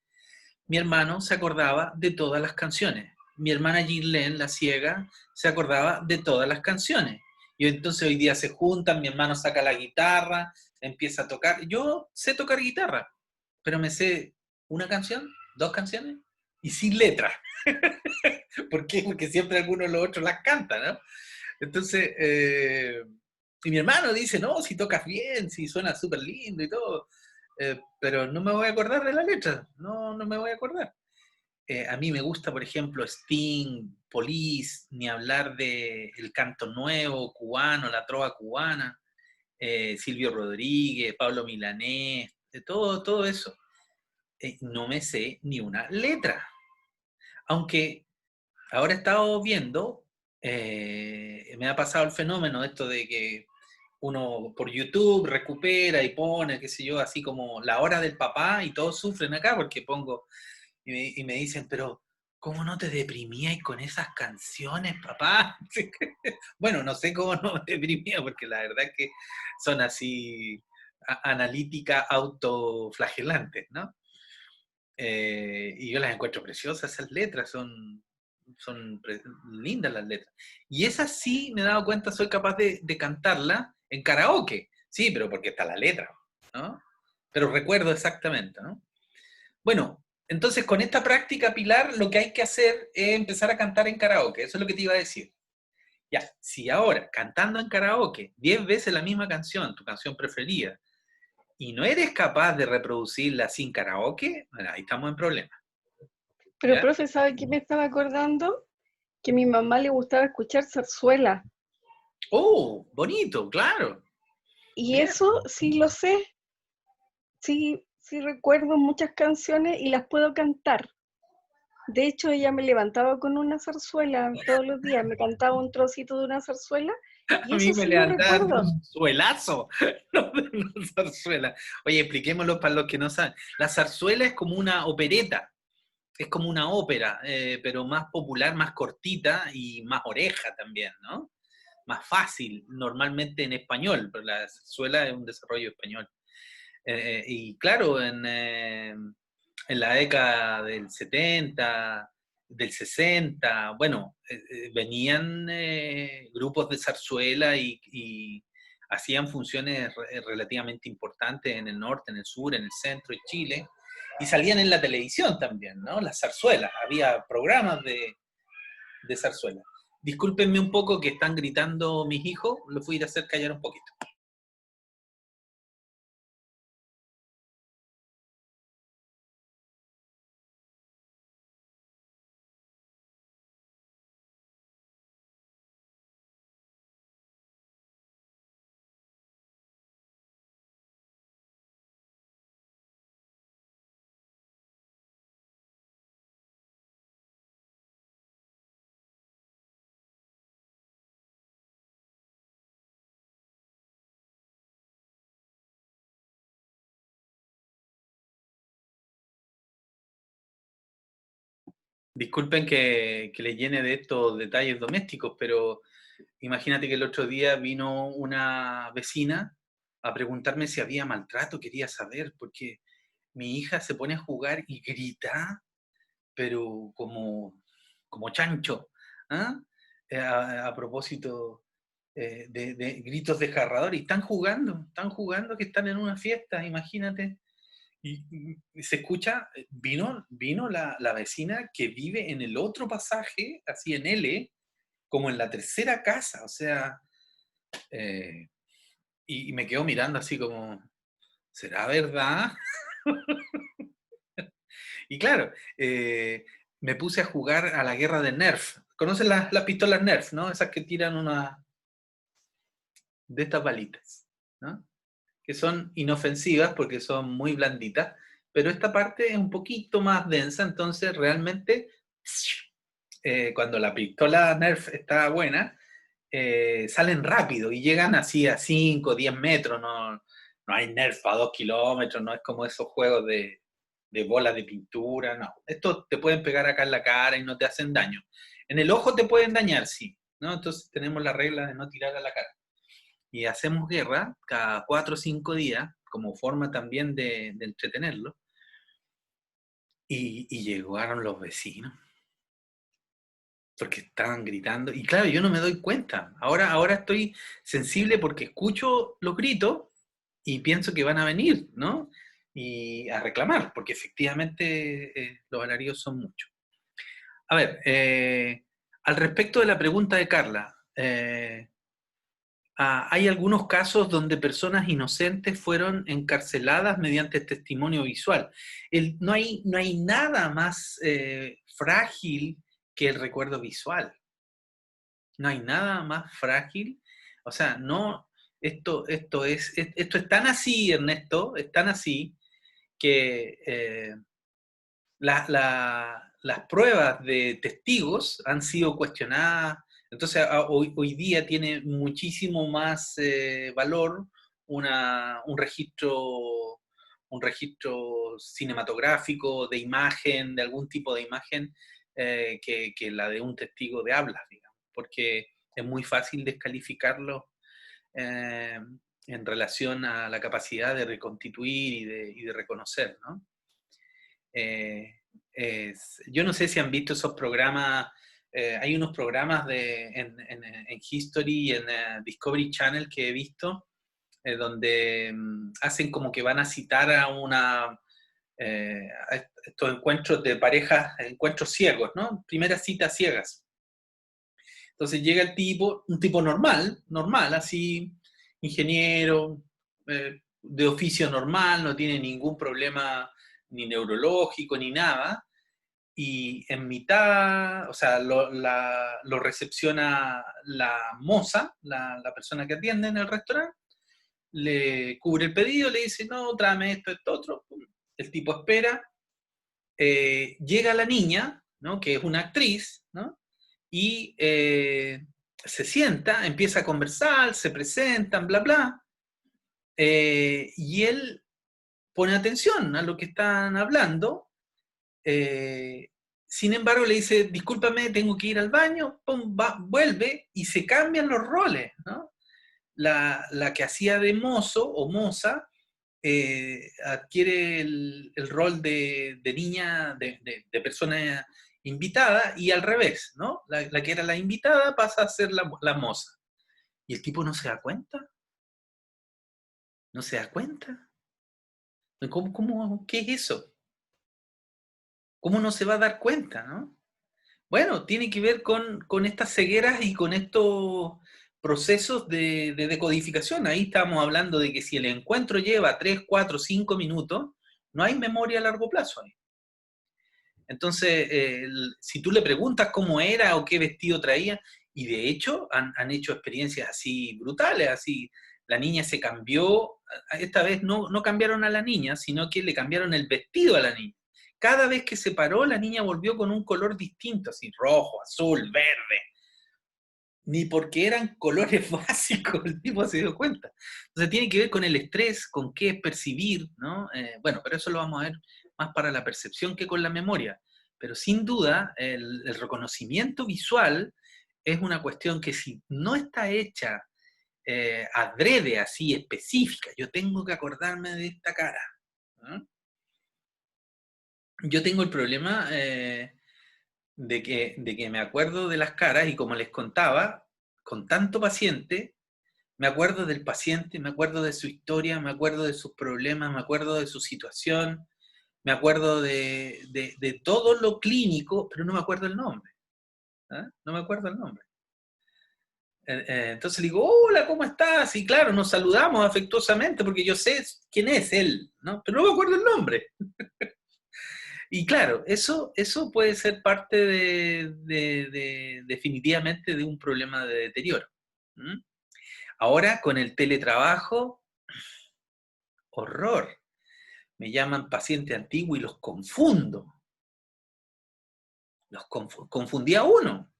Mi hermano se acordaba de todas las canciones. Mi hermana Gillen, la ciega, se acordaba de todas las canciones. Y entonces hoy día se juntan, mi hermano saca la guitarra, empieza a tocar. Yo sé tocar guitarra, pero me sé una canción, dos canciones, y sin letra. ¿Por qué? Porque siempre alguno de los otros las canta, ¿no? Entonces, y mi hermano dice, no, si tocas bien, si suena súper lindo y todo, pero no me voy a acordar de la letra, no me voy a acordar. A mí me gusta, por ejemplo, Sting, Police, ni hablar de el canto nuevo cubano, la trova cubana, Silvio Rodríguez, Pablo Milanés, de todo eso. No me sé ni una letra. Aunque ahora he estado viendo, me ha pasado el fenómeno esto de que uno por YouTube recupera y pone, qué sé yo, así como la hora del papá y todos sufren acá porque pongo y me dicen, pero ¿cómo no te deprimías con esas canciones, papá? Bueno, no sé cómo no me deprimía porque la verdad es que son así analíticas autoflagelantes, ¿no? Y yo las encuentro preciosas, esas letras, son lindas las letras. Y esas sí, me he dado cuenta, soy capaz de cantarla en karaoke. Sí, pero porque está la letra, ¿no? Pero recuerdo exactamente, ¿no? Bueno, Entonces, con esta práctica, Pilar, lo que hay que hacer es empezar a cantar en karaoke. Eso es lo que te iba a decir. Ya, si ahora, cantando en karaoke, 10 veces la misma canción, tu canción preferida, y no eres capaz de reproducirla sin karaoke, bueno, ahí estamos en problemas. Pero, ¿Ya? profe, ¿sabe qué me estaba acordando? Que a mi mamá le gustaba escuchar zarzuela. Oh, bonito, claro. Y Bien. eso sí lo sé, sí, sí recuerdo muchas canciones y las puedo cantar. De hecho, ella me levantaba con una zarzuela todos los días, me cantaba un trocito de una zarzuela A y mí eso me sí lo levantaban de recuerdo. un suelazo, no de una zarzuela. Oye, expliquémoslo para los que no saben. La zarzuela es como una opereta, es como una ópera, pero más popular, más cortita y más oreja también, ¿no? Más fácil, normalmente en español, pero la zarzuela es un desarrollo español. Y claro, en la década del 70, del 60, bueno, venían grupos de zarzuela y hacían funciones relativamente importantes en el norte, en el sur, en el centro de Chile, y salían en la televisión también, ¿no? Las zarzuelas, había programas de zarzuela. Discúlpenme un poco que están gritando mis hijos, los voy a ir a hacer callar un poquito. Disculpen que les llene de estos detalles domésticos, pero imagínate que el otro día vino una vecina a preguntarme si había maltrato, quería saber, porque mi hija se pone a jugar y grita, pero como chancho, ¿ah? A propósito de gritos desgarradores, y están jugando que están en una fiesta, imagínate. Y se escucha, vino la vecina que vive en el otro pasaje, así en L, como en la tercera casa, o sea, eh, y me quedo mirando así como, ¿será verdad? Y claro, me puse a jugar a la guerra de Nerf. ¿Conocen las pistolas Nerf, no? Esas que tiran una de estas balitas, ¿no? Que son inofensivas porque son muy blanditas, pero esta parte es un poquito más densa, entonces realmente cuando la pistola Nerf está buena, salen rápido y llegan así a 5 10 metros, no hay Nerf a 2 kilómetros, no es como esos juegos de bolas de pintura, no. Estos te pueden pegar acá en la cara y no te hacen daño. En el ojo te pueden dañar, sí, ¿no? Entonces tenemos la regla de no tirar a la cara. Y hacemos guerra cada 4 o 5 días, como forma también de entretenerlo. Y llegaron los vecinos, porque estaban gritando. Y claro, yo no me doy cuenta. Ahora estoy sensible porque escucho los gritos y pienso que van a venir, ¿no? Y a reclamar, porque efectivamente los alaridos son muchos. A ver, al respecto de la pregunta de Carla, hay algunos casos donde personas inocentes fueron encarceladas mediante testimonio visual. No hay nada más frágil que el recuerdo visual. No hay nada más frágil. O sea, no, esto es tan así, Ernesto, es tan así que las pruebas de testigos han sido cuestionadas. Entonces, hoy día tiene muchísimo más valor un registro cinematográfico de imagen, de algún tipo de imagen, que la de un testigo de habla, digamos, porque es muy fácil descalificarlo eh, en relación a la capacidad de reconstituir y de reconocer, ¿no? Eh, yo no sé si han visto esos programas, hay unos programas en History y en Discovery Channel que he visto, donde hacen como que van a citar a estos encuentros de parejas, encuentros ciegos, ¿no? Primeras citas ciegas. Entonces llega el tipo, un tipo normal, así, ingeniero, de oficio normal, no tiene ningún problema ni neurológico ni nada, y en mitad, o sea, lo recepciona la moza, la persona que atiende en el restaurante, le cubre el pedido, le dice, no, tráeme esto, esto, otro. El tipo espera, llega la niña, ¿no? Que es una actriz, ¿no? Y se sienta, empieza a conversar, se presentan, bla, bla, y él pone atención a lo que están hablando. Sin embargo, le dice, discúlpame, tengo que ir al baño, pum, vuelve y se cambian los roles, ¿no? La que hacía de mozo o moza adquiere el rol de niña, de persona invitada, y al revés, ¿no? La que era la invitada pasa a ser la moza. Y el tipo no se da cuenta, no se da cuenta. ¿Qué es eso? ¿Cómo no se va a dar cuenta, no? Bueno, tiene que ver con estas cegueras y con estos procesos de decodificación. Ahí estamos hablando de que si el encuentro lleva 3, 4, 5 minutos, no hay memoria a largo plazo ahí. Entonces, si tú le preguntas cómo era o qué vestido traía, y de hecho han hecho experiencias así brutales, así, la niña se cambió, esta vez no cambiaron a la niña, sino que le cambiaron el vestido a la niña. Cada vez que se paró, la niña volvió con un color distinto, así rojo, azul, verde. Ni porque eran colores básicos, el tipo se dio cuenta. Entonces tiene que ver con el estrés, con qué es percibir, ¿no? Bueno, pero eso lo vamos a ver más para la percepción que con la memoria. Pero sin duda, el reconocimiento visual es una cuestión que si no está hecha adrede, así, específica, yo tengo que acordarme de esta cara, ¿no? Yo tengo el problema de que me acuerdo de las caras y como les contaba, con tanto paciente, me acuerdo del paciente, me acuerdo de su historia, me acuerdo de sus problemas, me acuerdo de su situación, me acuerdo de todo lo clínico, pero no me acuerdo el nombre. ¿Ah? No me acuerdo el nombre. Entonces le digo, hola, ¿cómo estás? Y claro, nos saludamos afectuosamente porque yo sé quién es él, ¿no? Pero no me acuerdo el nombre. Y claro, eso puede ser parte definitivamente de un problema de deterioro. ¿Mm? Ahora con el teletrabajo, horror. Me llaman paciente antiguo y los confundo. Confundía a uno.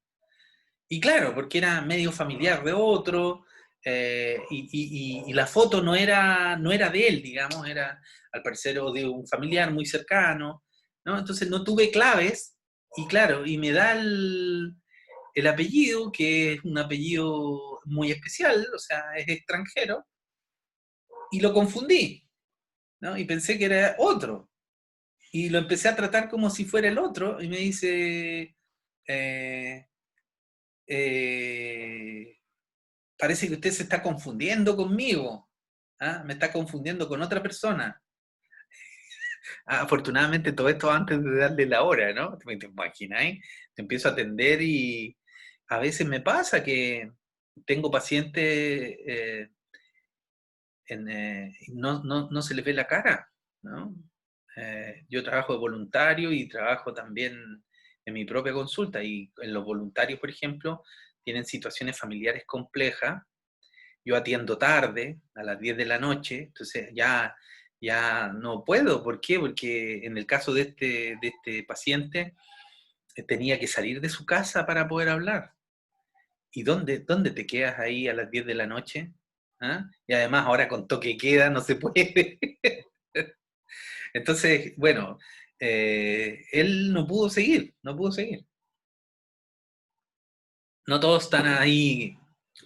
Y claro, porque era medio familiar de otro, y la foto no era de él, digamos, era al parecer o de un familiar muy cercano, ¿no? Entonces no tuve claves, y claro, y me da el apellido, que es un apellido muy especial, o sea, es extranjero, y lo confundí, ¿no? Y pensé que era otro. Y lo empecé a tratar como si fuera el otro, y me dice, eh, eh, parece que usted se está confundiendo conmigo, ¿ah? Me está confundiendo con otra persona. Afortunadamente todo esto antes de darle la hora, ¿no? ¿Te imagináis? Te empiezo a atender y a veces me pasa que tengo pacientes no se les ve la cara, ¿no? Yo trabajo de voluntario y trabajo también en mi propia consulta, y en los voluntarios, por ejemplo, tienen situaciones familiares complejas. Yo atiendo tarde, a las 10 de la noche, entonces ya no puedo. ¿Por qué? Porque en el caso de este paciente, tenía que salir de su casa para poder hablar. ¿Y dónde te quedas ahí a las 10 de la noche? ¿Ah? Y además ahora con toque de queda no se puede. Entonces, bueno, él no pudo seguir, no pudo seguir. No todos están ahí,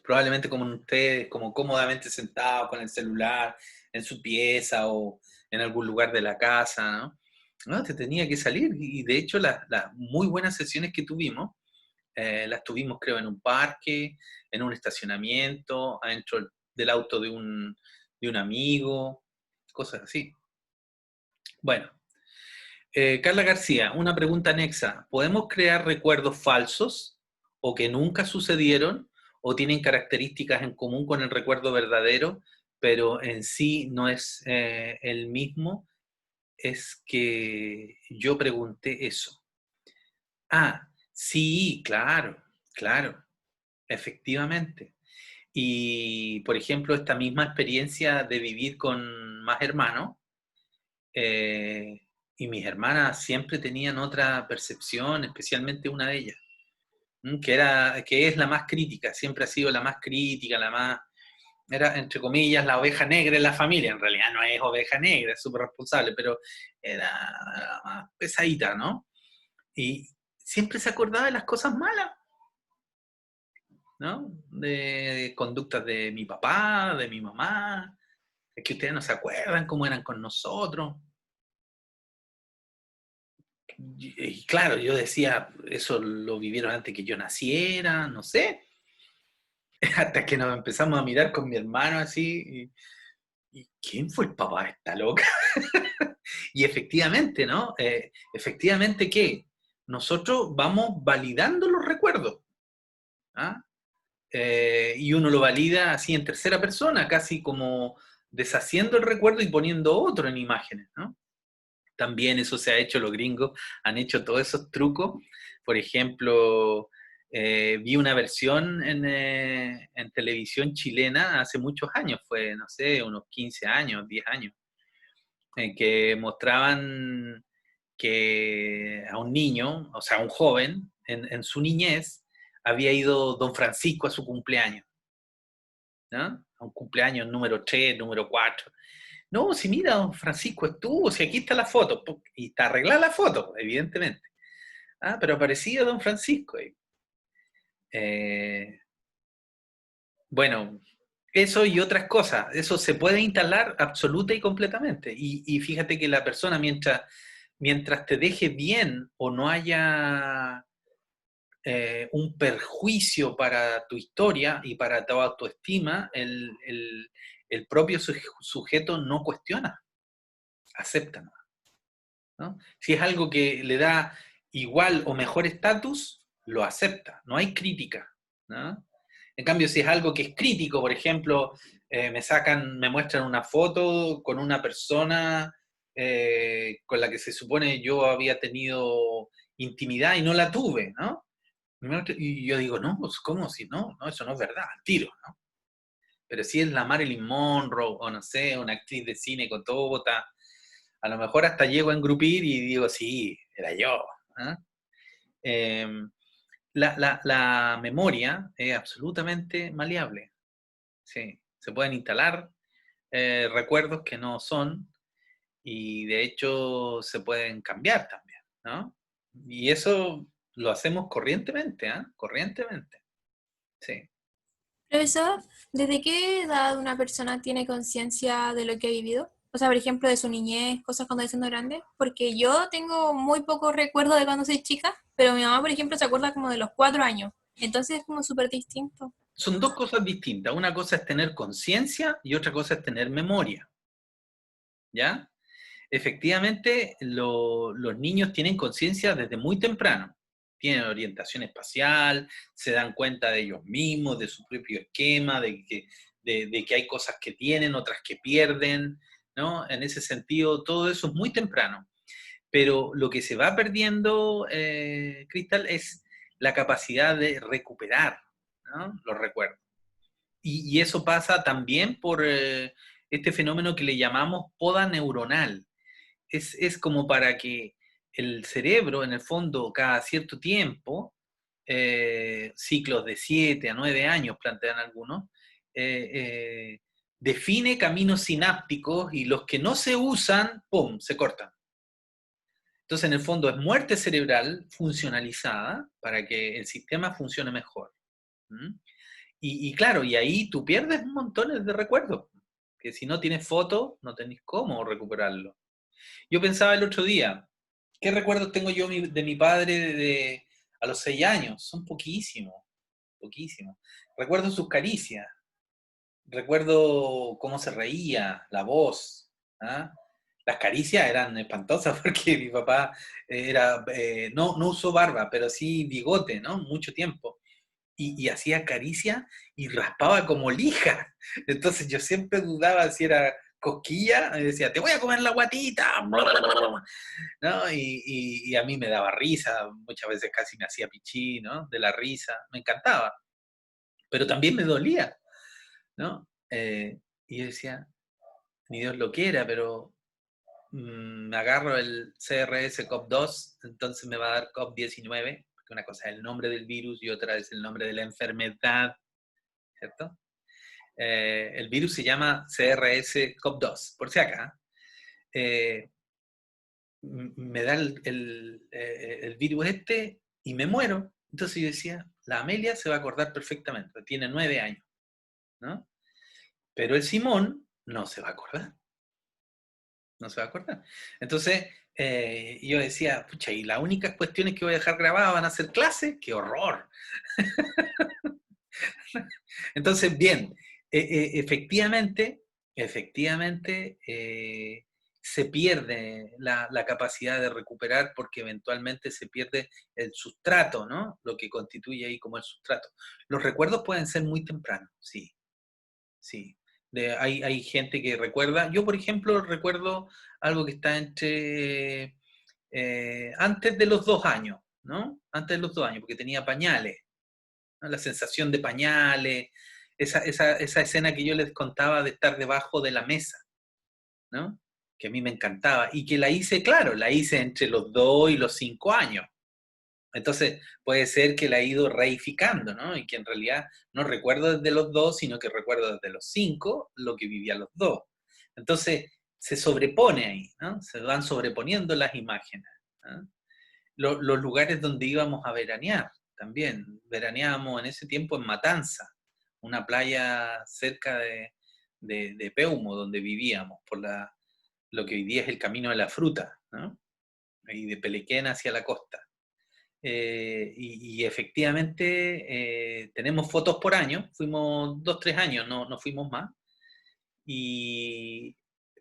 probablemente como ustedes, como cómodamente sentados con el celular en su pieza o en algún lugar de la casa, ¿no? No, te tenía que salir, y de hecho las muy buenas sesiones que tuvimos, las tuvimos creo en un parque, en un estacionamiento, adentro del auto de un amigo, cosas así. Bueno, Carla García, una pregunta anexa. ¿Podemos crear recuerdos falsos o que nunca sucedieron o tienen características en común con el recuerdo verdadero, pero en sí no es el mismo? Es que yo pregunté eso. Ah, sí, claro, claro, efectivamente. Y, por ejemplo, esta misma experiencia de vivir con más hermanos, eh, y mis hermanas siempre tenían otra percepción, especialmente una de ellas, que es la más crítica, siempre ha sido la más crítica, la más, era, entre comillas, la oveja negra en la familia. En realidad no es oveja negra, es súper responsable, pero era la más pesadita, ¿no? Y siempre se acordaba de las cosas malas, ¿no? De conductas de mi papá, de mi mamá. Es que ustedes no se acuerdan cómo eran con nosotros. Y claro, yo decía, eso lo vivieron antes que yo naciera, no sé. Hasta que nos empezamos a mirar con mi hermano así. ¿Y quién fue el papá de esta loca? Y efectivamente, ¿no? Efectivamente que nosotros vamos validando los recuerdos. ¿Ah? Y uno lo valida así en tercera persona, casi como deshaciendo el recuerdo y poniendo otro en imágenes, ¿no? También eso se ha hecho, los gringos han hecho todos esos trucos. Por ejemplo, vi una versión en televisión chilena hace muchos años, fue, no sé, unos 15 años, 10 años, en que mostraban que a un niño, o sea, a un joven, en su niñez, había ido Don Francisco a su cumpleaños, ¿no? A un cumpleaños número 3, número 4. No, si mira, Don Francisco estuvo, si aquí está la foto, y está arreglada la foto, evidentemente. Ah, pero aparecía Don Francisco. Eh, bueno, eso y otras cosas, eso se puede instalar absoluta y completamente. Y fíjate que la persona, mientras te deje bien o no haya un perjuicio para tu historia y para tu autoestima, el propio sujeto no cuestiona, acepta, ¿no? Si es algo que le da igual o mejor estatus, lo acepta, no hay crítica, ¿no? En cambio, si es algo que es crítico, por ejemplo, me muestran una foto con una persona con la que se supone yo había tenido intimidad y no la tuve, ¿no? Y yo digo, no, pues, ¿cómo si no? No, eso no es verdad, al tiro, ¿no? Pero si es la Marilyn Monroe, o no sé, una actriz de cine con tota, a lo mejor hasta llego a engrupir y digo, sí, era yo. ¿Ah? Eh, la memoria es absolutamente maleable. Sí, se pueden instalar recuerdos que no son y de hecho se pueden cambiar también, ¿no? Y eso lo hacemos corrientemente, ¿ah? Corrientemente, sí. Profesor, ¿desde qué edad una persona tiene conciencia de lo que ha vivido? O sea, por ejemplo, de su niñez, cosas cuando es siendo grande. Porque yo tengo muy poco recuerdo de cuando soy chica, pero mi mamá, por ejemplo, se acuerda como de los 4 años. Entonces es como súper distinto. Son dos cosas distintas. Una cosa es tener conciencia y otra cosa es tener memoria, ¿ya? Efectivamente, los niños tienen conciencia desde muy temprano. Tienen orientación espacial, se dan cuenta de ellos mismos, de su propio esquema, de que hay cosas que tienen, otras que pierden, ¿no? En ese sentido, todo eso es muy temprano. Pero lo que se va perdiendo, Cristal, es la capacidad de recuperar, ¿no? Los recuerdos. Y eso pasa también por este fenómeno que le llamamos poda neuronal. Es como para que el cerebro, en el fondo, cada cierto tiempo, ciclos de 7 a 9 años, plantean algunos, eh, eh, define caminos sinápticos y los que no se usan, ¡pum!, se cortan. Entonces, en el fondo, es muerte cerebral funcionalizada para que el sistema funcione mejor. ¿Mm? Y claro, y ahí tú pierdes montones de recuerdos, que si no tienes fotos, no tenés cómo recuperarlo. Yo pensaba el otro día, ¿qué recuerdos tengo yo de mi padre a los 6 años? Son poquísimos, poquísimos. Recuerdo sus caricias, recuerdo cómo se reía, la voz, ¿ah? Las caricias eran espantosas porque mi papá no usó barba, pero sí bigote, ¿no? Mucho tiempo. Y hacía caricia y raspaba como lija. Entonces yo siempre dudaba si era cosquilla, y decía, te voy a comer la guatita, ¿no? Y a mí me daba risa, muchas veces casi me hacía pichí, ¿no? De la risa, me encantaba, pero también me dolía, ¿no? Y yo decía, ni Dios lo quiera, pero me agarro el CRS CoV-2, entonces me va a dar COVID-19, porque una cosa es el nombre del virus y otra es el nombre de la enfermedad, ¿cierto? El virus se llama CRS-CoV-2, por si acá. Me da el virus este y me muero. Entonces yo decía, la Amelia se va a acordar perfectamente, tiene 9 años, ¿no? Pero el Simón no se va a acordar. No se va a acordar. Entonces, yo decía, pucha, y las únicas cuestiones que voy a dejar grabadas van a ser clases, ¡qué horror! Entonces, bien, efectivamente, se pierde la capacidad de recuperar porque eventualmente se pierde el sustrato, ¿no? Lo que constituye ahí como el sustrato. Los recuerdos pueden ser muy tempranos, sí, sí. Hay gente que recuerda, yo por ejemplo recuerdo algo que está entre antes de los 2 años, ¿no? Antes de los 2 años, porque tenía pañales, ¿no? La sensación de pañales, esa escena que yo les contaba de estar debajo de la mesa, ¿no? Que a mí me encantaba y que la hice, claro, la hice entre los 2 y los 5 años. Entonces puede ser que la he ido reificando, ¿no? Y que en realidad no recuerdo desde los 2, sino que recuerdo desde los 5 lo que vivía a los 2. Entonces se sobrepone ahí, ¿no? Se van sobreponiendo las imágenes, ¿no? Los lugares donde íbamos a veranear también. Veraneábamos en ese tiempo en Matanza, una playa cerca de Peumo, donde vivíamos, por lo que hoy día es el Camino de la Fruta, ¿no? Y de Pelequén hacia la costa. Y efectivamente tenemos fotos por año, fuimos 2, 3 años, no fuimos más,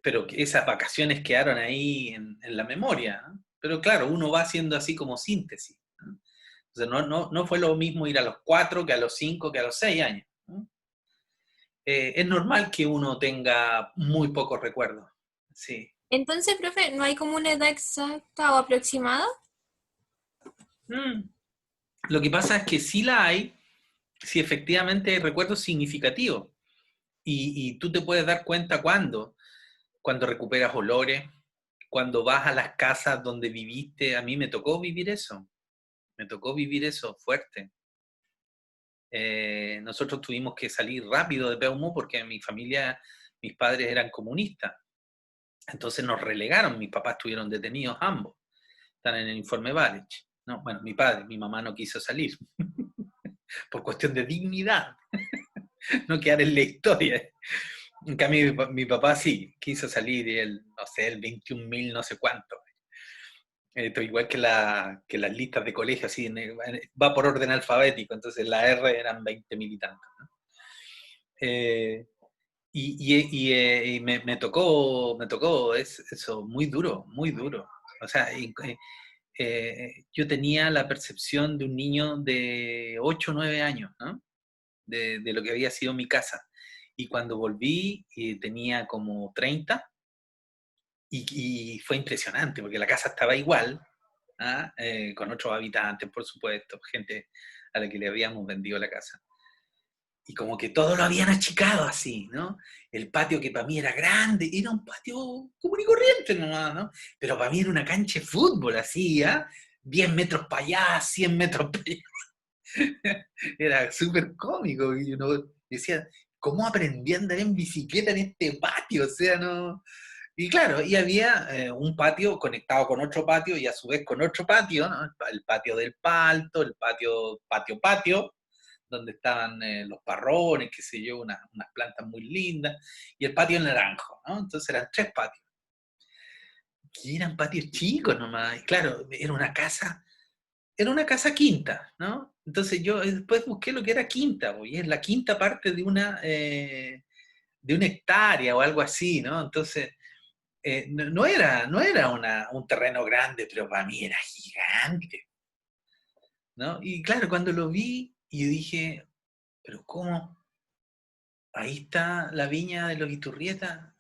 pero esas vacaciones quedaron ahí en la memoria, ¿no? Pero claro, uno va haciendo así como síntesis, ¿no? Entonces no fue lo mismo ir a los 4 que a los 5 que a los 6 años, ¿no? Es normal que uno tenga muy pocos recuerdos, sí. Entonces, profe, ¿no hay como una edad exacta o aproximada? Mm. Lo que pasa es que sí la hay, si efectivamente hay recuerdos significativos. Y tú te puedes dar cuenta cuando recuperas olores, cuando vas a las casas donde viviste. A mí me tocó vivir eso fuerte. Nosotros tuvimos que salir rápido de Peumo porque mi familia, mis padres eran comunistas. Entonces nos relegaron, mis papás estuvieron detenidos ambos, están en el informe Balich. No, bueno, mi mamá no quiso salir por cuestión de dignidad, no quedar en la historia. En cambio, mi papá sí, quiso salir y él, no sé, el 21.000 no sé cuánto. Igual que las listas de colegio, así, va por orden alfabético, entonces la R eran 20.000 y tantos, ¿no? Eh, y me tocó eso muy duro, muy duro. O sea, yo tenía la percepción de un niño de 8 o 9 años, ¿no? De lo que había sido mi casa. Y cuando volví, tenía como 30 y fue impresionante porque la casa estaba igual, ¿ah? Con otros habitantes, por supuesto, gente a la que le habíamos vendido la casa. Y como que todo lo habían achicado así, ¿no? El patio que para mí era grande, era un patio común y corriente nomás, ¿no? Pero para mí era una cancha de fútbol así, ¿ah? 10 metros para allá, 100 metros para allá. Era súper cómico. Y uno decía, ¿cómo aprendí a andar en bicicleta en este patio? O sea, no... Y claro, y había un patio conectado con otro patio y a su vez con otro patio, ¿no? El patio del palto, el patio, donde estaban los parrones, qué sé yo, unas plantas muy lindas, y el patio naranjo, ¿no? Entonces eran 3 patios. Y eran patios chicos nomás. Y claro, era una casa quinta, ¿no? Entonces yo después busqué lo que era quinta, y es la quinta parte de una hectárea o algo así, ¿no? Entonces no era un terreno grande, pero para mí era gigante, ¿no? Y claro, cuando lo vi, yo dije, pero ¿cómo? Ahí está la viña de los Iturrieta.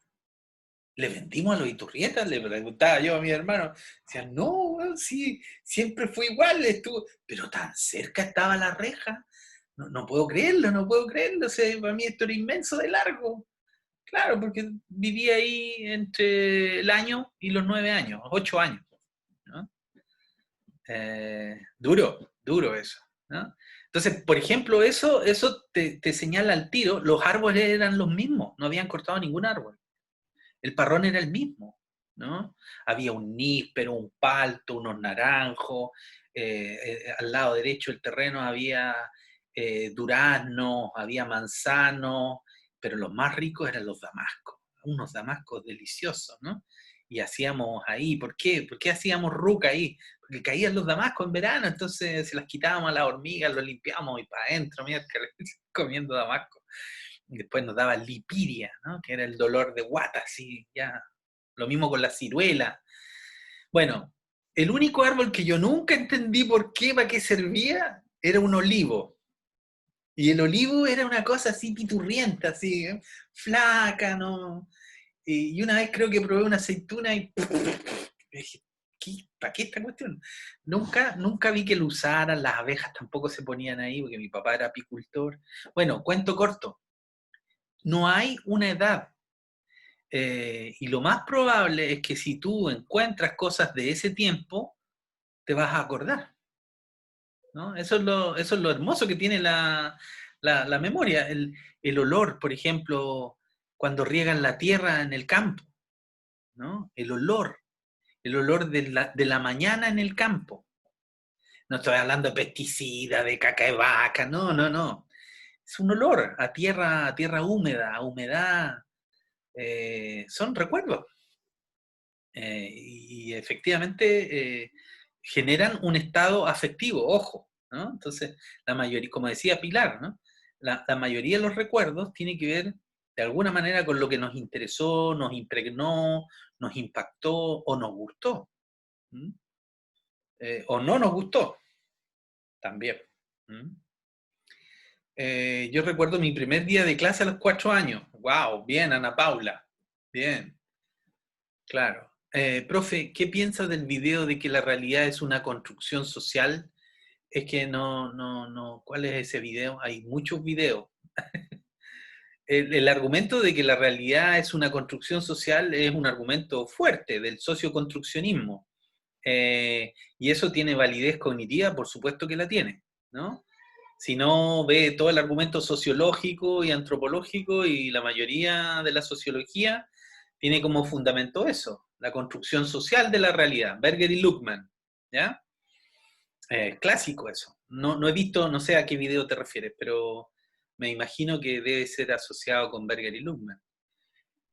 ¿Le vendimos a los Iturrietas? Le preguntaba yo a mi hermano. Decían, no, weón, sí, siempre fue igual, estuvo, pero tan cerca estaba la reja. No, no puedo creerlo, no puedo creerlo. O sea, para mí esto era inmenso de largo. Claro, porque viví ahí entre el año y los 9 años, 8 años, ¿no? Duro, duro eso, ¿no? Entonces, por ejemplo, eso te señala al tiro, los árboles eran los mismos, no habían cortado ningún árbol. El parrón era el mismo, ¿no? Había un níspero, un palto, unos naranjos, al lado derecho del terreno había duraznos, había manzanos, pero los más ricos eran los damascos, unos damascos deliciosos, ¿no? Y hacíamos ahí, ¿por qué? ¿Por qué hacíamos ruca ahí? Porque caían los damascos en verano, entonces se las quitábamos a las hormigas, los limpiábamos y para adentro, mira, comiendo damasco. Y después nos daba lipiria, ¿no? Que era el dolor de guata, así, ya. Lo mismo con la ciruela. Bueno, el único árbol que yo nunca entendí por qué, para qué servía, era un olivo. Y el olivo era una cosa así piturrienta, así, flaca, ¿no? Y una vez creo que probé una aceituna y dije, ¿para qué esta cuestión? Nunca vi que lo usaran, las abejas tampoco se ponían ahí, porque mi papá era apicultor. Bueno, cuento corto, no hay una edad. Y lo más probable es que si tú encuentras cosas de ese tiempo, te vas a acordar, ¿no? Eso es lo hermoso que tiene la memoria. El olor, por ejemplo, cuando riegan la tierra en el campo, ¿no? El olor de la mañana en el campo. No estoy hablando de pesticidas, de caca de vaca, no, no, no. Es un olor a tierra húmeda, a humedad. Son recuerdos. Y efectivamente generan un estado afectivo, ojo, ¿no? Entonces, la mayoría, como decía Pilar, ¿no? La mayoría de los recuerdos tiene que ver de alguna manera con lo que nos interesó, nos impregnó, nos impactó o nos gustó. ¿Mm? O no nos gustó, también. ¿Mm? Yo recuerdo mi primer día de clase a los 4 años. ¡Wow! Bien, Ana Paula. Bien. Claro. Profe, ¿qué piensa del video de que la realidad es una construcción social? Es que no, no, no. ¿Cuál es ese video? Hay muchos videos. El argumento de que la realidad es una construcción social es un argumento fuerte del socioconstruccionismo. Y eso tiene validez cognitiva, por supuesto que la tiene, ¿no? Si no, ve todo el argumento sociológico y antropológico y la mayoría de la sociología tiene como fundamento eso, la construcción social de la realidad, Berger y Luckmann, ¿ya? Clásico eso. No, no he visto, no sé a qué video te refieres, pero me imagino que debe ser asociado con Berger y Luckmann.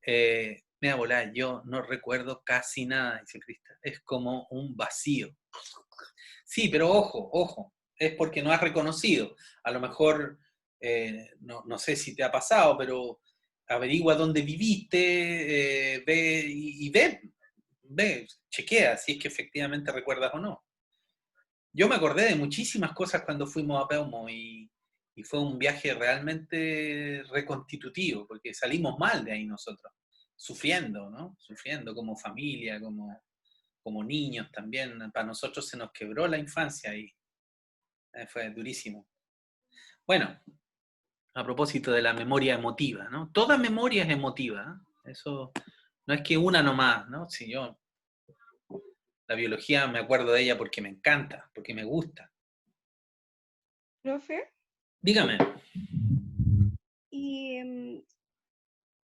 Me da volar, yo no recuerdo casi nada, dice Krista. Es como un vacío. Sí, pero ojo, ojo, es porque no has reconocido. A lo mejor, no sé si te ha pasado, pero averigua dónde viviste, ve y ve, chequea si es que efectivamente recuerdas o no. Yo me acordé de muchísimas cosas cuando fuimos a Peumo y fue un viaje realmente reconstitutivo, porque salimos mal de ahí nosotros, sufriendo, ¿no? Sufriendo como familia, como niños también. Para nosotros se nos quebró la infancia y fue durísimo. Bueno, a propósito de la memoria emotiva, ¿no? Toda memoria es emotiva, ¿eh? Eso no es que una nomás, ¿no? Si yo, la biología me acuerdo de ella porque me encanta, porque me gusta. Profe, Dígame. y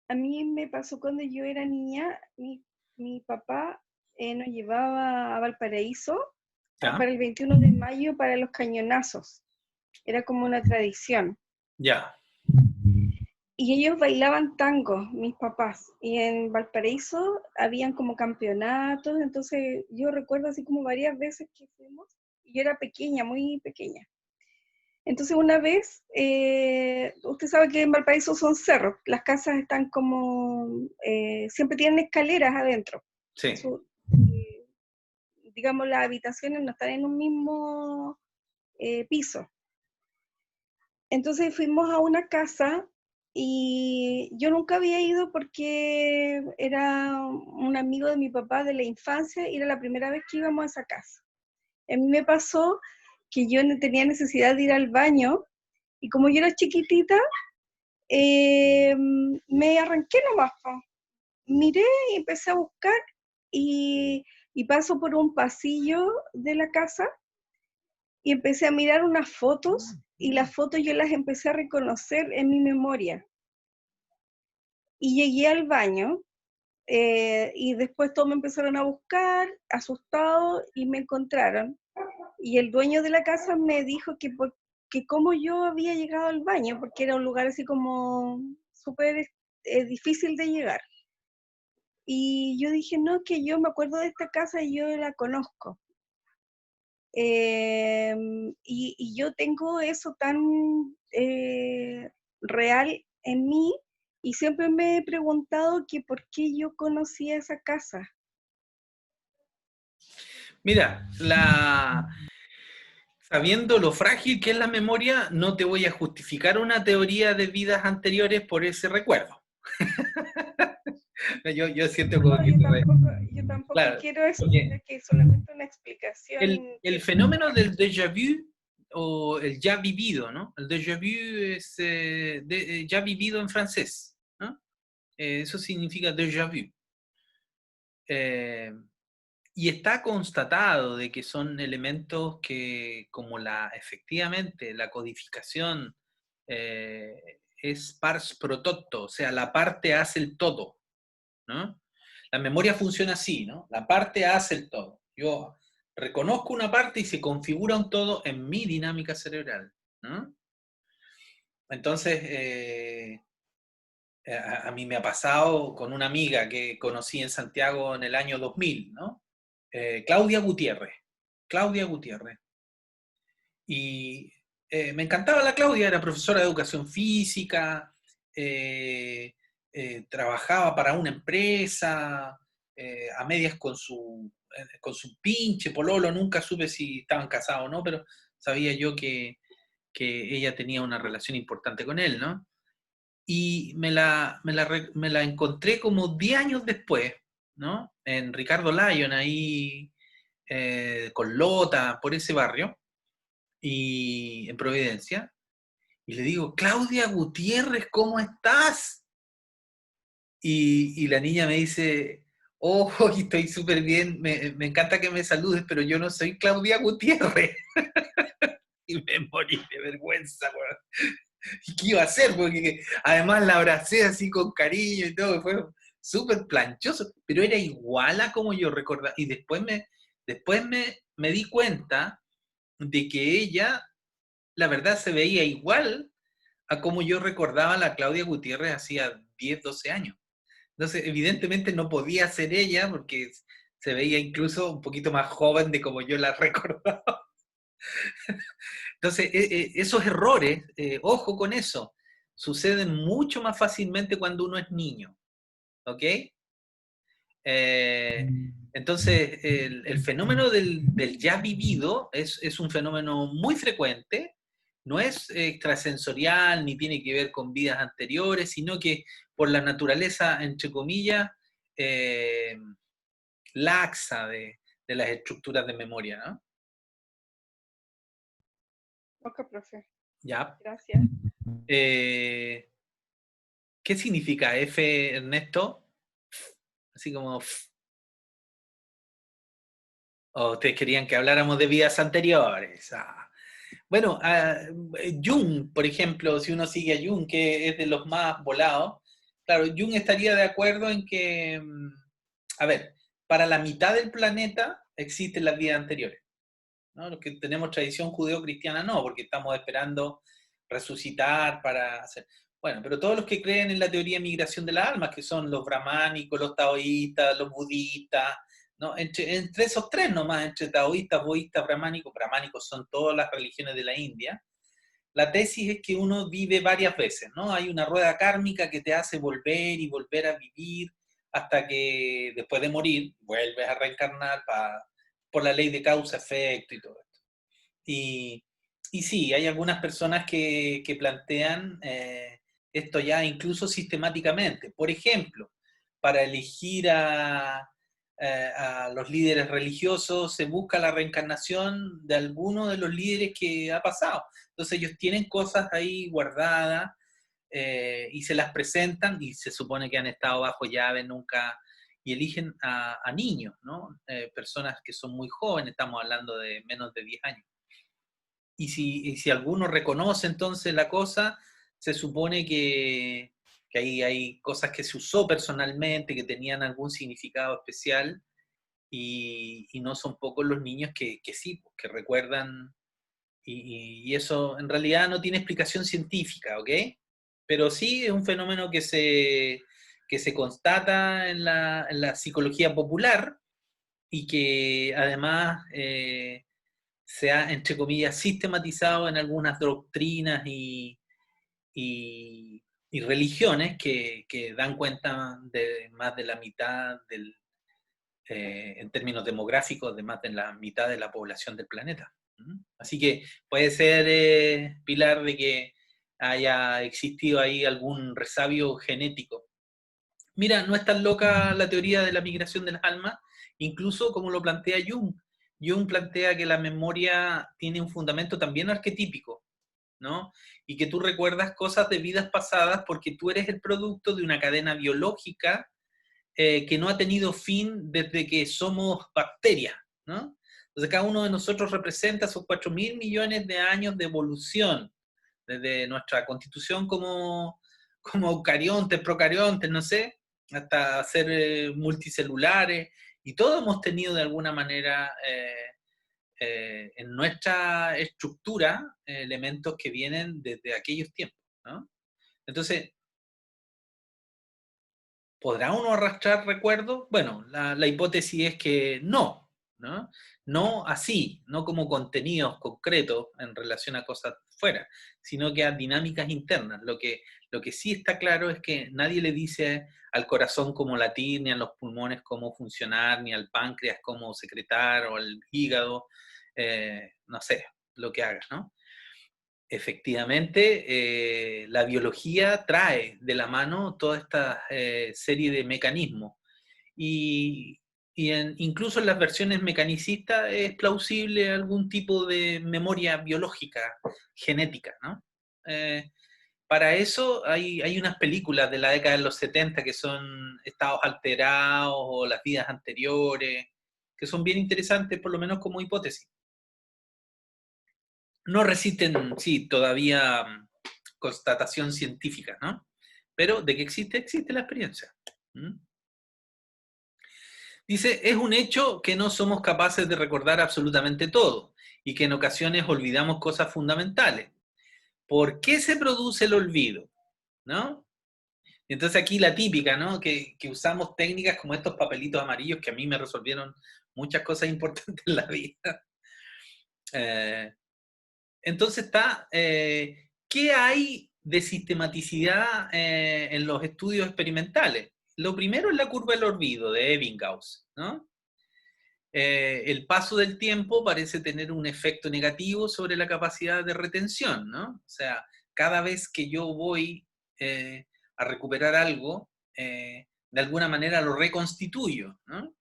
a mí me pasó cuando yo era niña, mi papá nos llevaba a Valparaíso ¿Ya? para el 21 de mayo para los cañonazos. Era como una tradición. Ya. Y ellos bailaban tango, mis papás. Y en Valparaíso habían como campeonatos, entonces yo recuerdo así como varias veces que fuimos. Y yo era pequeña, muy pequeña. Entonces una vez, usted sabe que en Valparaíso son cerros, las casas están como, siempre tienen escaleras adentro. Sí. Digamos, las habitaciones no están en un mismo piso. Entonces fuimos a una casa y yo nunca había ido porque era un amigo de mi papá de la infancia y era la primera vez que íbamos a esa casa. A mí me pasó que yo no tenía necesidad de ir al baño y como yo era chiquitita, me arranqué nomás, po. Miré y empecé a buscar y paso por un pasillo de la casa y empecé a mirar unas fotos y las fotos yo las empecé a reconocer en mi memoria. Y llegué al baño y después todos me empezaron a buscar, asustados, y me encontraron. Y el dueño de la casa me dijo que cómo yo había llegado al baño, porque era un lugar así como súper difícil de llegar. Y yo dije, no, que yo me acuerdo de esta casa y yo la conozco. Y yo tengo eso tan real en mí y siempre me he preguntado que por qué yo conocía esa casa. Mira, sabiendo lo frágil que es la memoria, no te voy a justificar una teoría de vidas anteriores por ese recuerdo. Yo siento como No, que... yo tampoco Claro, quiero eso, porque sino que solamente una explicación. el fenómeno del déjà vu o el ya vivido, ¿no? El déjà vu es ya vivido en francés, ¿no? Eso significa déjà vu. Eh, y está constatado de que son elementos que, como efectivamente la codificación es pars pro toto, o sea, la parte hace el todo, ¿no? La memoria funciona así, ¿no? La parte hace el todo. Yo reconozco una parte y se configura un todo en mi dinámica cerebral, ¿no? Entonces, a mí me ha pasado con una amiga que conocí en Santiago en el año 2000, ¿no? Claudia Gutiérrez. Claudia Gutiérrez. Y me encantaba la Claudia, era profesora de educación física, trabajaba para una empresa, a medias con su pinche pololo, nunca supe si estaban casados o no, pero sabía yo que ella tenía una relación importante con él, ¿no? Y me la encontré como 10 años después, ¿no? En Ricardo Lyon, ahí con Lota, por ese barrio, y en Providencia, y le digo, Claudia Gutiérrez, ¿cómo estás? Y la niña me dice, oh, estoy súper bien, me encanta que me saludes, pero yo no soy Claudia Gutiérrez. Y me morí de vergüenza, weón. ¿Y qué iba a hacer? Porque además la abracé así con cariño y todo, fue súper planchoso, pero era igual a como yo recordaba. Y después me di cuenta de que ella, la verdad, se veía igual a como yo recordaba a la Claudia Gutiérrez hacía 10 12 años. Entonces, evidentemente no podía ser ella porque se veía incluso un poquito más joven de como yo la recordaba. Entonces, esos errores, ojo con eso, suceden mucho más fácilmente cuando uno es niño, ¿ok? Entonces, el fenómeno del ya vivido es un fenómeno muy frecuente, no es extrasensorial ni tiene que ver con vidas anteriores, sino que por la naturaleza, entre comillas, eh, laxa de las estructuras de memoria, ¿no? Ok, profe, Ya. gracias. ¿Qué significa F, Ernesto? Así como... ¿O ustedes querían que habláramos de vidas anteriores? Ah. Bueno, Jung, por ejemplo, si uno sigue a Jung, que es de los más volados, claro, Jung estaría de acuerdo en que, a ver, para la mitad del planeta existen las vidas anteriores, ¿no? Los que tenemos tradición judeo-cristiana no, porque estamos esperando resucitar para hacer... Bueno, pero todos los que creen en la teoría de migración de las almas, que son los brahmánicos, los taoístas, los budistas, ¿no? Entre esos tres nomás, entre taoístas, budistas, brahmánicos son todas las religiones de la India, la tesis es que uno vive varias veces, ¿no? Hay una rueda kármica que te hace volver y volver a vivir hasta que después de morir vuelves a reencarnar por la ley de causa-efecto y todo esto. Y sí, hay algunas personas que plantean esto ya incluso sistemáticamente. Por ejemplo, para elegir a los líderes religiosos se busca la reencarnación de alguno de los líderes que ha pasado. Entonces ellos tienen cosas ahí guardadas y se las presentan y se supone que han estado bajo llave nunca y eligen a niños, ¿no? Personas que son muy jóvenes, estamos hablando de menos de 10 años. Y si alguno reconoce entonces la cosa, se supone que ahí hay cosas que se usó personalmente, que tenían algún significado especial, y no son pocos los niños que sí, que recuerdan, y eso en realidad no tiene explicación científica, ¿ok? Pero sí es un fenómeno que se constata en la psicología popular y que además se ha, entre comillas, sistematizado en algunas doctrinas y religiones que dan cuenta de más de la mitad en términos demográficos, de más de la mitad de la población del planeta. Así que puede ser, Pilar, de que haya existido ahí algún resabio genético. Mira, no es tan loca la teoría de la migración de las almas, incluso como lo plantea Jung. Jung plantea que la memoria tiene un fundamento también arquetípico, ¿no? Y que tú recuerdas cosas de vidas pasadas porque tú eres el producto de una cadena biológica que no ha tenido fin desde que somos bacterias, ¿no? Entonces cada uno de nosotros representa esos 4.000 millones de años de evolución, desde nuestra constitución como eucariontes, procariontes, no sé, hasta ser multicelulares, y todos hemos tenido de alguna manera en nuestra estructura elementos que vienen desde aquellos tiempos, ¿no? Entonces, ¿podrá uno arrastrar recuerdos? Bueno, la hipótesis es que no, ¿no? No así, no como contenidos concretos en relación a cosas fuera, sino que a dinámicas internas. Lo que sí está claro es que nadie le dice al corazón cómo latir, ni a los pulmones cómo funcionar, ni al páncreas cómo secretar, o al hígado, no sé, lo que hagas, ¿no? Efectivamente, la biología trae de la mano toda esta serie de mecanismos y, incluso en las versiones mecanicistas es plausible algún tipo de memoria biológica, genética, ¿no? Para eso hay unas películas de la década de los 70 que son Estados Alterados o Las vidas anteriores, que son bien interesantes por lo menos como hipótesis. No resisten, sí, todavía constatación científica, ¿no? Pero de que existe, existe la experiencia. Dice, es un hecho que no somos capaces de recordar absolutamente todo y que en ocasiones olvidamos cosas fundamentales. ¿Por qué se produce el olvido? ¿No? Entonces aquí la típica, ¿no? Que usamos técnicas como estos papelitos amarillos que a mí me resolvieron muchas cosas importantes en la vida. Entonces está, ¿qué hay de sistematicidad en los estudios experimentales? Lo primero es la curva del olvido de Ebbinghaus, ¿no? El paso del tiempo parece tener un efecto negativo sobre la capacidad de retención, ¿no? O sea, cada vez que yo voy a recuperar algo, de alguna manera lo reconstituyo, ¿no?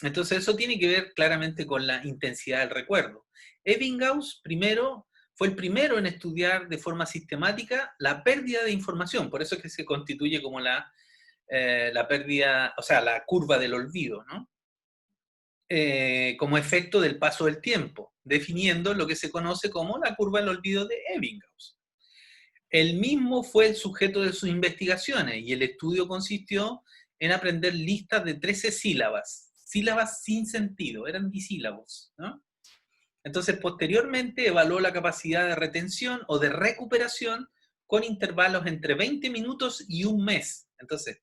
Entonces eso tiene que ver claramente con la intensidad del recuerdo. Ebbinghaus primero fue el primero en estudiar de forma sistemática la pérdida de información, por eso es que se constituye como la pérdida, o sea, la curva del olvido, ¿no? Como efecto del paso del tiempo, definiendo lo que se conoce como la curva del olvido de Ebbinghaus. Él mismo fue el sujeto de sus investigaciones y el estudio consistió en aprender listas de 13 sílabas, sílabas sin sentido, eran disílabos, ¿no? Entonces, posteriormente evaluó la capacidad de retención o de recuperación con intervalos entre 20 minutos y un mes. Entonces,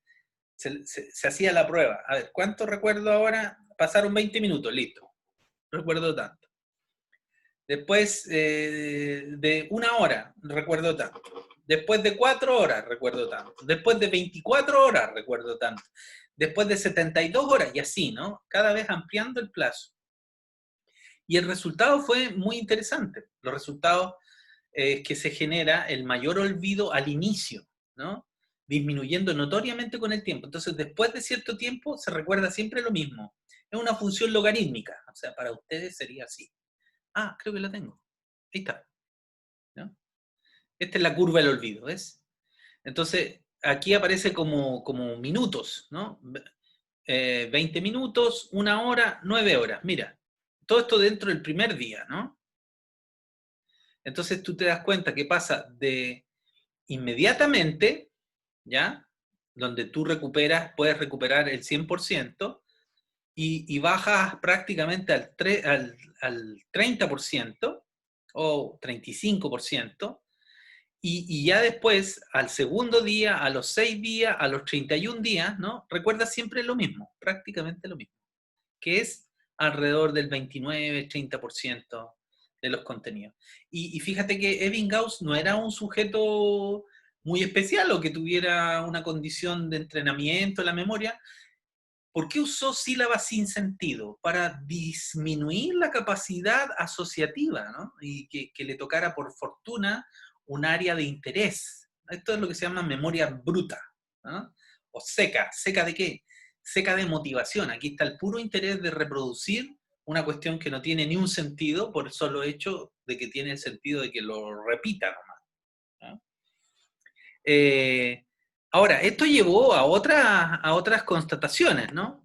se hacía la prueba. A ver, ¿cuánto recuerdo ahora? Pasaron 20 minutos, listo. Recuerdo tanto. Después de 1 hora, recuerdo tanto. Después de 4 horas, recuerdo tanto. Después de 24 horas, recuerdo tanto. Después de 72 horas, y así, ¿no? Cada vez ampliando el plazo. Y el resultado fue muy interesante. Los resultados es que se genera el mayor olvido al inicio, ¿no? Disminuyendo notoriamente con el tiempo. Entonces, después de cierto tiempo, se recuerda siempre lo mismo. Es una función logarítmica. O sea, para ustedes sería así. Ah, creo que la tengo. Ahí está, ¿no? Esta es la curva del olvido, ¿ves? Entonces, aquí aparece como minutos, ¿no? 20 minutos, 1 hora, 9 horas. Mira, todo esto dentro del primer día, ¿no? Entonces tú te das cuenta que pasa de inmediatamente, ¿ya? Donde tú puedes recuperar el 100% y bajas prácticamente al 30% o 35%. Y ya después, al segundo día, a los 6 días, a los 31 días, ¿no? Recuerda siempre lo mismo, prácticamente lo mismo, que es alrededor del 29-30% de los contenidos. Y fíjate que Ebbinghaus no era un sujeto muy especial o que tuviera una condición de entrenamiento en la memoria. ¿Por qué usó sílabas sin sentido? Para disminuir la capacidad asociativa, ¿no? Y que le tocara por fortuna un área de interés. Esto es lo que se llama memoria bruta, ¿no? O seca. ¿Seca de qué? Seca de motivación. Aquí está el puro interés de reproducir una cuestión que no tiene ni un sentido por el solo hecho de que tiene el sentido de que lo repita nomás, ¿no? Ahora, esto llevó a otras constataciones, ¿no?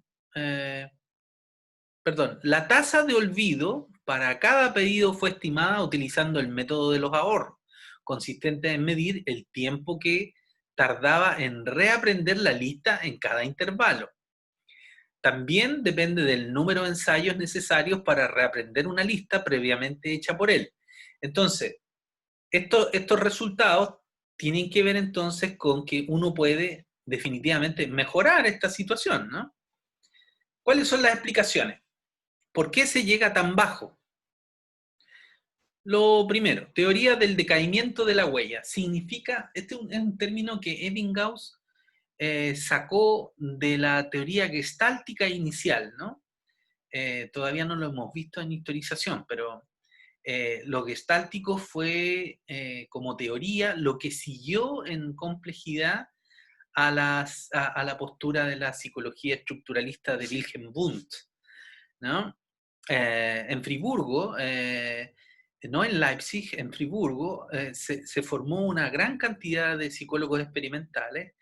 Perdón, la tasa de olvido para cada pedido fue estimada utilizando el método de los ahorros, consistente en medir el tiempo que tardaba en reaprender la lista en cada intervalo. También depende del número de ensayos necesarios para reaprender una lista previamente hecha por él. Entonces, estos resultados tienen que ver entonces con que uno puede definitivamente mejorar esta situación, ¿no? ¿Cuáles son las explicaciones? ¿Por qué se llega tan bajo? Lo primero, teoría del decaimiento de la huella. Significa, este es un término que Ebbinghaus sacó de la teoría gestáltica inicial, ¿no? Todavía no lo hemos visto en historización, pero lo gestáltico fue como teoría lo que siguió en complejidad a la postura de la psicología estructuralista de Wilhelm Wundt, ¿no? En Friburgo, no en Leipzig, en Friburgo, se formó una gran cantidad de psicólogos experimentales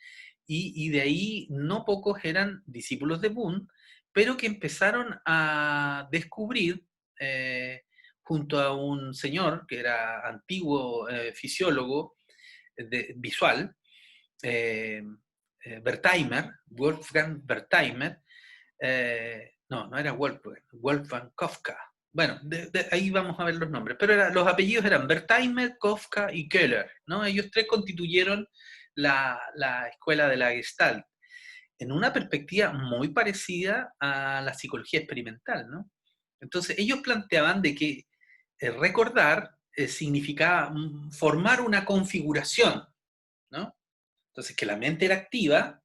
y de ahí no pocos eran discípulos de Wundt, pero que empezaron a descubrir, junto a un señor que era antiguo fisiólogo visual, Wertheimer, Wolfgang Wertheimer, no era Wolfgang Kafka. Bueno, ahí vamos a ver los nombres, pero los apellidos eran Wertheimer, Kafka y Köhler, ¿no? Ellos tres constituyeron la escuela de la Gestalt, en una perspectiva muy parecida a la psicología experimental, ¿no? Entonces, ellos planteaban de que recordar significaba formar una configuración, ¿no? Entonces, que la mente era activa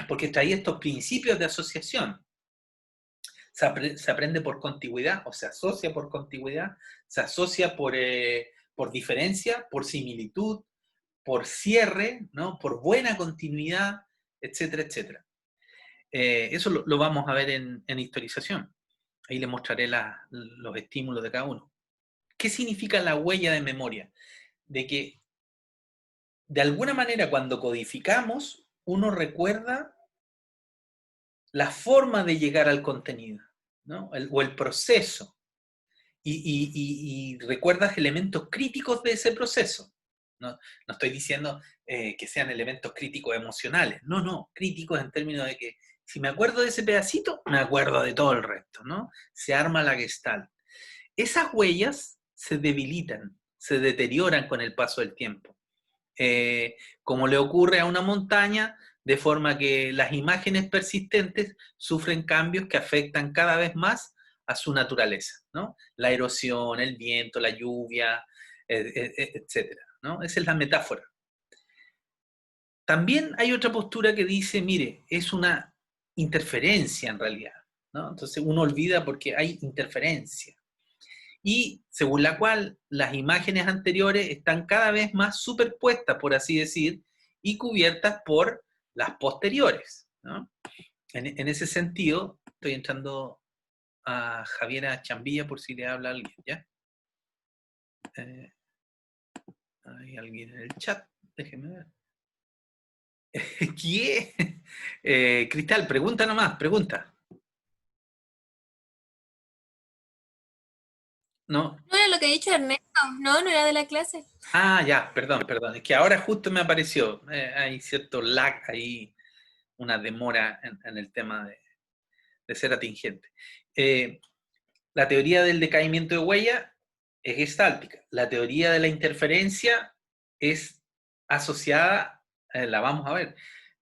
porque traía estos principios de asociación. Se aprende por contigüidad, o se asocia por contigüidad, se asocia por diferencia, por similitud, por cierre, ¿no? Por buena continuidad, etcétera, etcétera. Eso lo vamos a ver en historización. Ahí les mostraré los estímulos de cada uno. ¿Qué significa la huella de memoria? De que, de alguna manera, cuando codificamos, uno recuerda la forma de llegar al contenido, ¿no? O el proceso. Y recuerdas elementos críticos de ese proceso. No estoy diciendo que sean elementos críticos emocionales. No, críticos en términos de que si me acuerdo de ese pedacito, me acuerdo de todo el resto, ¿no? Se arma la gestalt. Esas huellas se debilitan, se deterioran con el paso del tiempo. Como le ocurre a una montaña, de forma que las imágenes persistentes sufren cambios que afectan cada vez más a su naturaleza, ¿no? La erosión, el viento, la lluvia, etcétera, ¿no? Esa es la metáfora. También hay otra postura que dice, mire, es una interferencia en realidad, ¿no? Entonces uno olvida porque hay interferencia. Y según la cual las imágenes anteriores están cada vez más superpuestas, por así decir, y cubiertas por las posteriores, ¿no? En ese sentido, estoy entrando a Javiera Chambilla por si le habla alguien, ¿ya? Hay alguien en el chat, déjeme ver. ¿Qué? Cristal, pregunta nomás, pregunta. No. No era lo que ha dicho Ernesto, no era de la clase. Ah, ya, perdón. Es que ahora justo me apareció. Hay cierto lag ahí, una demora en el tema de ser atingente. La teoría del decaimiento de huella es gestáltica. La teoría de la interferencia es asociada, la vamos a ver,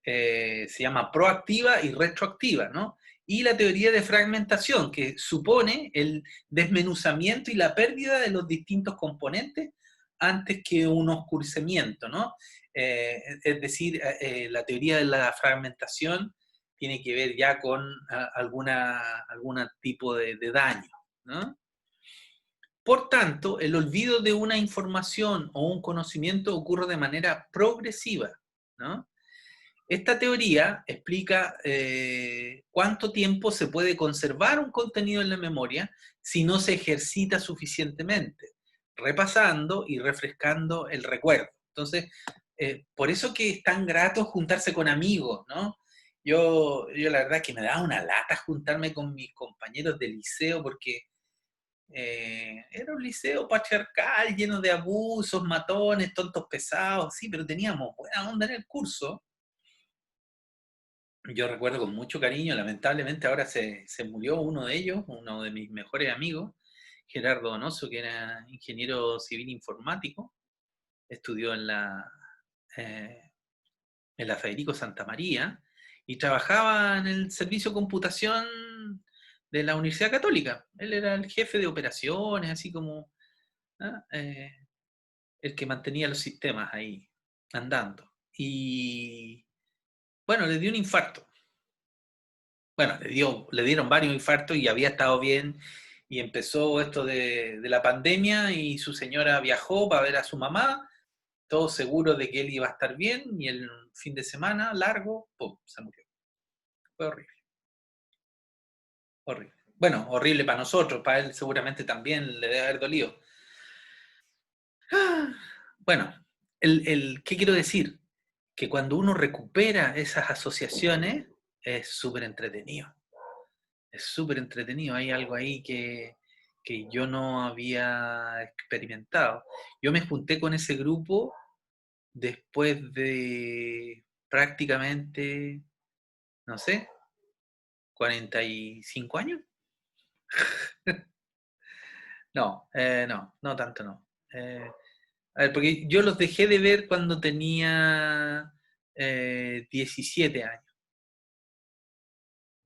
se llama proactiva y retroactiva, ¿no? Y la teoría de fragmentación, que supone el desmenuzamiento y la pérdida de los distintos componentes antes que un oscurecimiento, ¿no? Es decir, la teoría de la fragmentación tiene que ver ya con algún tipo de daño, ¿no? Por tanto, el olvido de una información o un conocimiento ocurre de manera progresiva, ¿no? Esta teoría explica cuánto tiempo se puede conservar un contenido en la memoria si no se ejercita suficientemente, repasando y refrescando el recuerdo. Entonces, por eso que es tan grato juntarse con amigos, ¿no? Yo la verdad que me da una lata juntarme con mis compañeros de liceo porque era un liceo patriarcal, lleno de abusos, matones, tontos pesados, sí, pero teníamos buena onda en el curso. Yo recuerdo con mucho cariño, lamentablemente ahora se murió uno de ellos, uno de mis mejores amigos, Gerardo Donoso, que era ingeniero civil informático, estudió en la Federico Santa María y trabajaba en el servicio de computación de la Universidad Católica. Él era el jefe de operaciones, así como ¿ah? El que mantenía los sistemas ahí andando. Y bueno, le dio un infarto. Bueno, le dieron varios infartos y había estado bien. Y empezó esto de la pandemia y su señora viajó para ver a su mamá, todos seguros de que él iba a estar bien, y el fin de semana largo, ¡pum!, se murió. Fue horrible. Horrible. Bueno, horrible para nosotros, para él seguramente también le debe haber dolido. Bueno, ¿qué quiero decir? Que cuando uno recupera esas asociaciones es súper entretenido. Es súper entretenido. Hay algo ahí que yo no había experimentado. Yo me junté con ese grupo después de prácticamente, no sé, 45 años. No tanto no. A ver, porque yo los dejé de ver cuando tenía 17 años.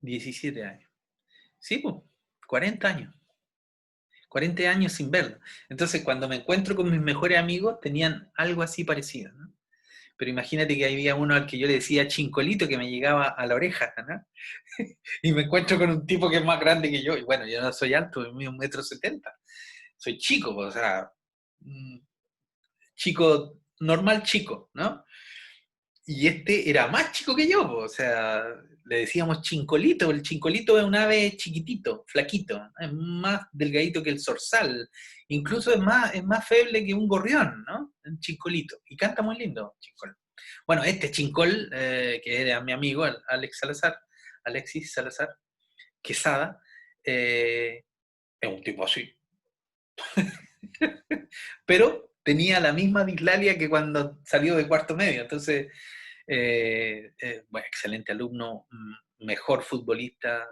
17 años. Sí, pues, 40 años. 40 años sin verlo. Entonces, cuando me encuentro con mis mejores amigos, tenían algo así parecido, ¿no? Pero imagínate que había uno al que yo le decía chincolito, que me llegaba a la oreja, ¿no? Y me encuentro con un tipo que es más grande que yo. Y bueno, yo no soy alto, mido 1,70 m. Soy chico, o sea, chico, normal chico, ¿no? Y este era más chico que yo, o sea, le decíamos chincolito. El chincolito es un ave chiquitito, flaquito, es más delgadito que el zorzal, incluso es más feble que un gorrión, ¿no? El chincolito, y canta muy lindo, chincol. Bueno, este chincol, que era mi amigo, Alexis Salazar Quesada, es un tipo así. Pero tenía la misma dislalia que cuando salió de cuarto medio, entonces bueno, excelente alumno, mejor futbolista.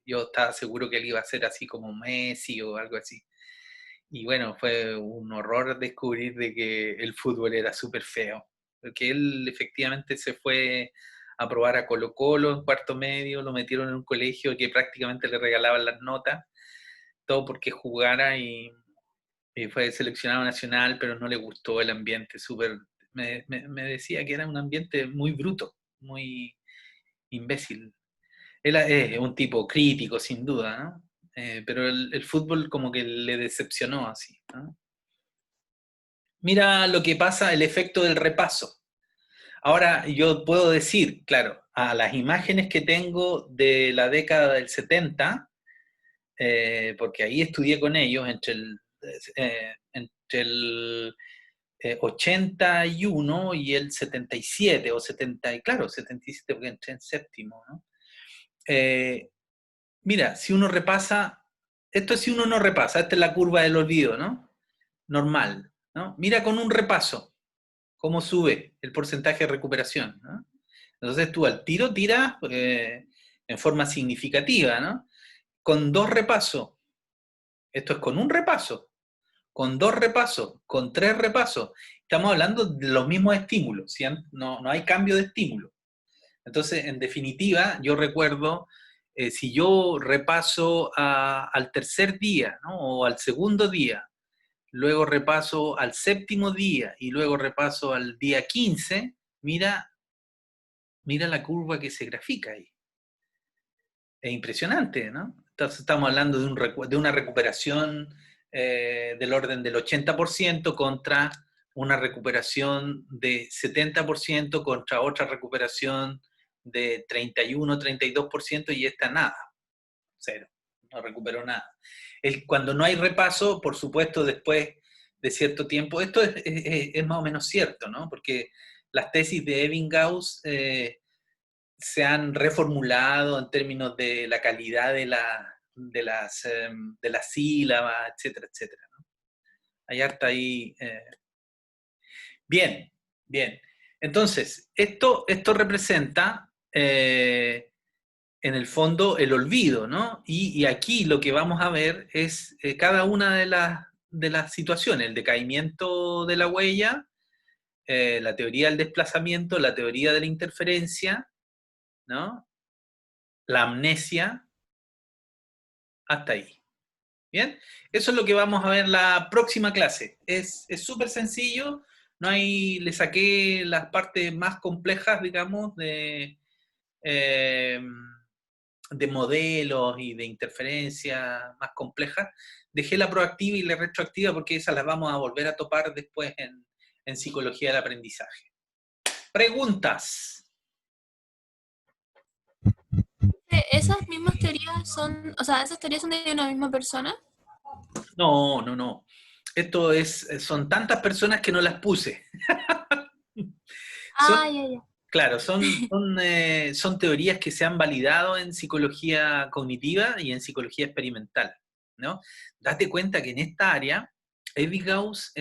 Yo estaba seguro que él iba a ser así como Messi o algo así. Y bueno, fue un horror descubrir de que el fútbol era súper feo. Porque él efectivamente se fue a probar a Colo-Colo en cuarto medio, lo metieron en un colegio que prácticamente le regalaban las notas. todo porque jugara y fue seleccionado nacional, pero no le gustó el ambiente súper... Me decía que era un ambiente muy bruto, muy imbécil. Él es un tipo crítico, sin duda, ¿no? Pero el fútbol como que le decepcionó así, ¿no? Mira lo que pasa, el efecto del repaso. Ahora yo puedo decir, claro, a las imágenes que tengo de la década del 70, porque ahí estudié con ellos entre el 81 y el 77, o 70, claro, 77 porque entré en séptimo, ¿no? Mira, si uno repasa, esto es si uno no repasa, esta es la curva del olvido, ¿no? Normal, ¿no? Mira con un repaso cómo sube el porcentaje de recuperación, ¿no? Entonces tú al tiro tiras en forma significativa, ¿no? Con 2 repasos, esto es con un repaso, con 2 repasos, con 3 repasos, estamos hablando de los mismos estímulos, ¿sí? No hay cambio de estímulo. Entonces, en definitiva, yo recuerdo, si yo repaso al tercer día, ¿no? O al segundo día, luego repaso al séptimo día y luego repaso al día 15, mira la curva que se grafica ahí. Es impresionante, ¿no? Entonces estamos hablando de una recuperación del orden del 80% contra una recuperación de 70% contra otra recuperación de 31, 32% y esta nada, cero, no recuperó nada. Cuando no hay repaso, por supuesto, después de cierto tiempo, esto es más o menos cierto, ¿no? Porque las tesis de Ebbinghaus se han reformulado en términos de la calidad de las sílabas, etcétera, etcétera, ¿no? Hay harta ahí. Bien, bien. Entonces, esto representa, en el fondo, el olvido, ¿no? Y aquí lo que vamos a ver es cada una de las situaciones, el decaimiento de la huella, la teoría del desplazamiento, la teoría de la interferencia, ¿no? La amnesia, hasta ahí. ¿Bien? Eso es lo que vamos a ver en la próxima clase. Es súper sencillo, le saqué las partes más complejas, digamos, eh, de modelos y de interferencia más complejas. Dejé la proactiva y la retroactiva porque esas las vamos a volver a topar después en psicología del aprendizaje. Preguntas. ¿Esas mismas teorías son, o sea, esas teorías son de una misma persona? No. Esto son tantas personas que no las puse. Son, Ah, ya. claro, son teorías que se han validado en psicología cognitiva y en psicología experimental, ¿no? Date cuenta que en esta área, Ebbinghaus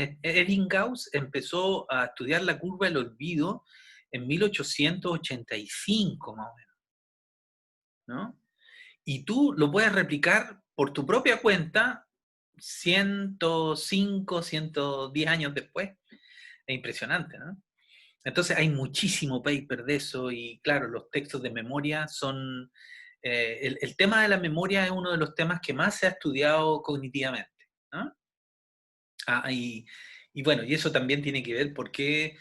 empezó a estudiar la curva del olvido en 1885, más o menos, ¿no? Y tú lo puedes replicar por tu propia cuenta 105, 110 años después. Es impresionante, ¿no? Entonces hay muchísimo paper de eso y claro, los textos de memoria son... el tema de la memoria es uno de los temas que más se ha estudiado cognitivamente, ¿no? Y bueno, y eso también tiene que ver por qué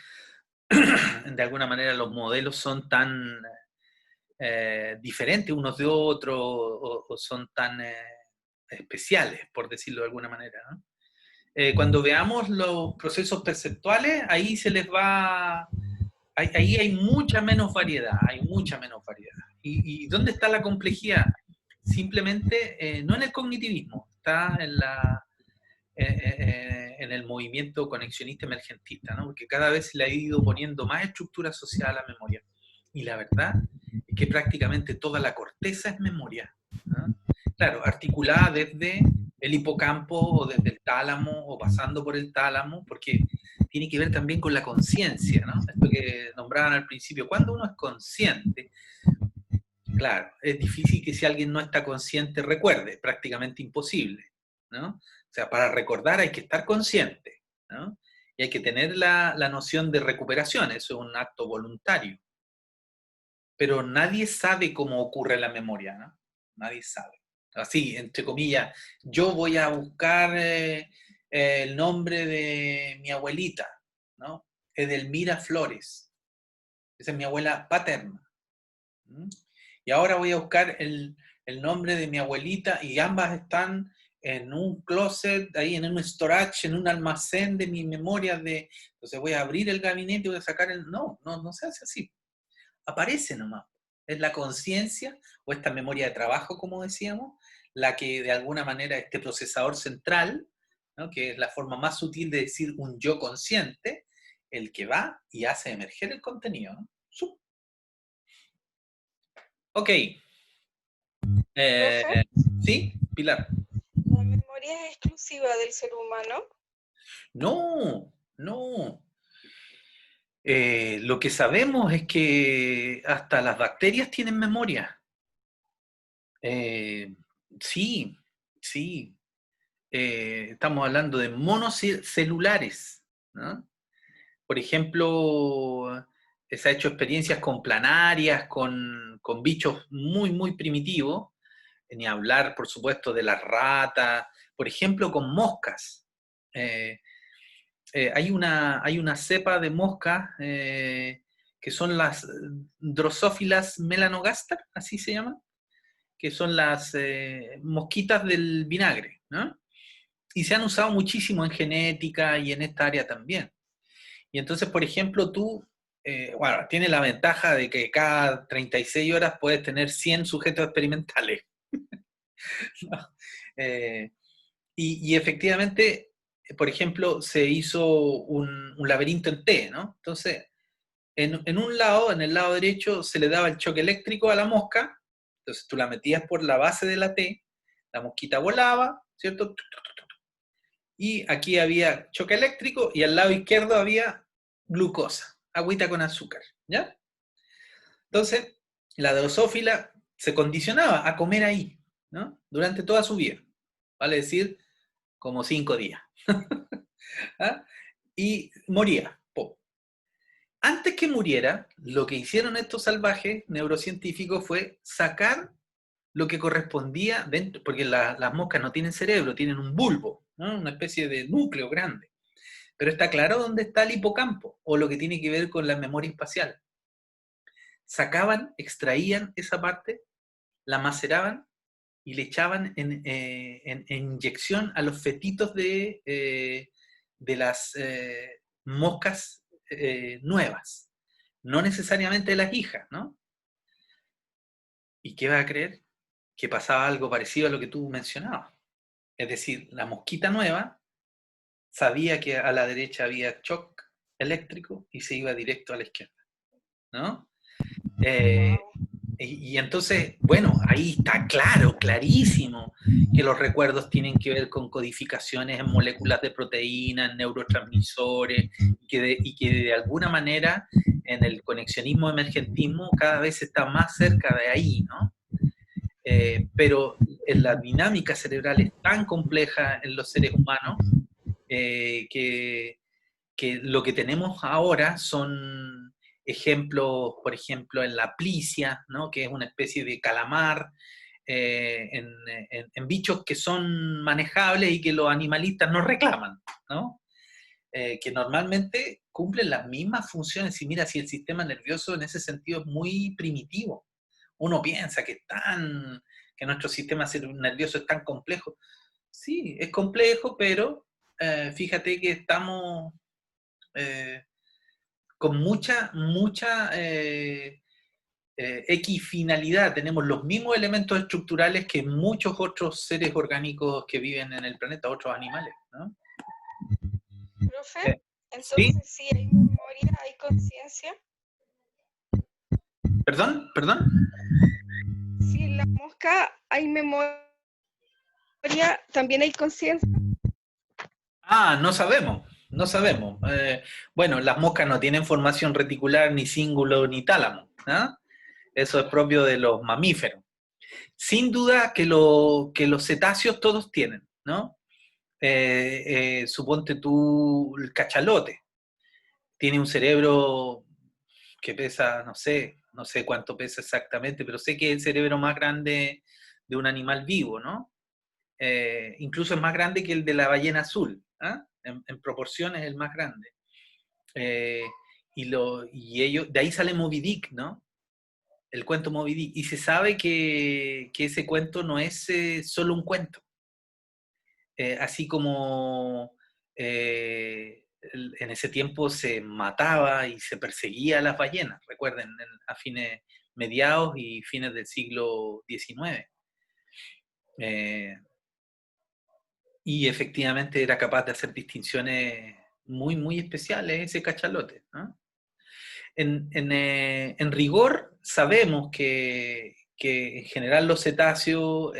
de alguna manera los modelos son tan diferentes unos de otros o son tan especiales, por decirlo de alguna manera, ¿no? Cuando veamos los procesos perceptuales, ahí se les va... Ahí hay mucha menos variedad, hay mucha menos variedad. ¿Y dónde está la complejidad? Simplemente no en el cognitivismo, está en el movimiento conexionista emergentista, ¿no? Porque cada vez se le ha ido poniendo más estructura asociada a la memoria. Y la verdad es que prácticamente toda la corteza es memoria, ¿no? Claro, articulada desde el hipocampo o desde el tálamo o pasando por el tálamo, porque tiene que ver también con la conciencia, ¿no? Esto que nombraban al principio. Cuando uno es consciente, claro, es difícil que si alguien no está consciente recuerde, prácticamente imposible, ¿no? O sea, para recordar hay que estar consciente, ¿no? Y hay que tener la noción de recuperación, eso es un acto voluntario. Pero nadie sabe cómo ocurre la memoria, ¿no? Nadie sabe. así, entre comillas, yo voy a buscar el nombre de mi abuelita, ¿no? Edelmira Flores. Esa es mi abuela paterna. ¿Mm? Y ahora voy a buscar el nombre de mi abuelita y ambas están en un closet, ahí en un storage, en un almacén de mis memorias de... Entonces voy a abrir el gabinete y voy a sacar el... No, no, no se hace así. Aparece nomás. Es la conciencia o esta memoria de trabajo, como decíamos, la que de alguna manera este procesador central, ¿no? Que es la forma más sutil de decir un yo consciente, el que va y hace emerger el contenido, ¿no? Ok. Profe, ¿Sí, Pilar? la memoria es exclusiva del ser humano. No, no. Lo que sabemos es que hasta las bacterias tienen memoria. Eh, sí, sí. Estamos hablando de monocelulares, ¿no? Por ejemplo, se ha hecho experiencias con planarias, con bichos muy, muy primitivos, ni hablar, por supuesto, de las ratas, por ejemplo, con moscas. Eh, hay una cepa de moscas que son las Drosophila melanogaster, así se llaman, que son las mosquitas del vinagre, ¿no? Y se han usado muchísimo en genética y en esta área también. Y entonces, por ejemplo, tú, bueno, tienes la ventaja de que cada 36 horas puedes tener 100 sujetos experimentales. ¿No? Eh, y efectivamente, por ejemplo, se hizo un laberinto en T, ¿no? Entonces, en un lado, en el lado derecho, se le daba el choque eléctrico a la mosca, entonces tú la metías por la base de la T, la mosquita volaba, ¿cierto? Y aquí había choque eléctrico y al lado izquierdo había glucosa, agüita con azúcar, ¿ya? Entonces, la drosófila se condicionaba a comer ahí, ¿no? Durante toda su vida, vale decir, como 5 días. ¿Ah? Y moría. Po. Antes que muriera, lo que hicieron estos salvajes neurocientíficos fue sacar lo que correspondía dentro, porque las moscas no tienen cerebro, tienen un bulbo, ¿no? Una especie de núcleo grande. Pero está claro dónde está el hipocampo, o lo que tiene que ver con la memoria espacial. Sacaban, extraían esa parte, la maceraban y le echaban en inyección a los fetitos de las moscas nuevas, no necesariamente de las hijas, ¿no? ¿Y qué va a creer? Que pasaba algo parecido a lo que tú mencionabas. Es decir, la mosquita nueva sabía que a la derecha había shock eléctrico y se iba directo a la izquierda, ¿no? Eh, Wow. y entonces, bueno, ahí está claro, clarísimo, que los recuerdos tienen que ver con codificaciones en moléculas de proteínas, en neurotransmisores, y que de alguna manera en el conexionismo emergentismo cada vez está más cerca de ahí, ¿no? Pero en la dinámica cerebral es tan compleja en los seres humanos que lo que tenemos ahora son ejemplos, por ejemplo, en la plicia, ¿no? Que es una especie de calamar, en bichos que son manejables y que los animalistas no reclaman, ¿no? Que normalmente cumplen las mismas funciones. Y mira, si el sistema nervioso en ese sentido es muy primitivo, uno piensa que nuestro sistema nervioso es tan complejo. Sí, es complejo, pero fíjate que estamos eh, con mucha equifinalidad. Tenemos los mismos elementos estructurales que muchos otros seres orgánicos que viven en el planeta, otros animales, ¿no? Profe, ¿Sí? entonces sí hay memoria, hay conciencia. ¿Perdón? ¿Perdón? Si en la mosca hay memoria, también hay conciencia. Ah, no sabemos, no sabemos. Bueno, las moscas no tienen formación reticular, ni cíngulo, ni tálamo, ¿no? Eso es propio de los mamíferos. Sin duda que los cetáceos todos tienen, ¿no? Suponte tú el cachalote, tiene un cerebro que pesa, no sé cuánto pesa exactamente, pero sé que es el cerebro más grande de un animal vivo, ¿no? Incluso es más grande que el de la ballena azul, ¿ah? En proporción es el más grande. Y ellos, de ahí sale Moby Dick, ¿no? El cuento Moby Dick. Y se sabe que ese cuento no es solo un cuento. Así como en ese tiempo se mataba y se perseguía a las ballenas, recuerden, a mediados y fines del siglo XIX. Y efectivamente era capaz de hacer distinciones muy, muy especiales ese cachalote, ¿no? En rigor sabemos que en general los cetáceos,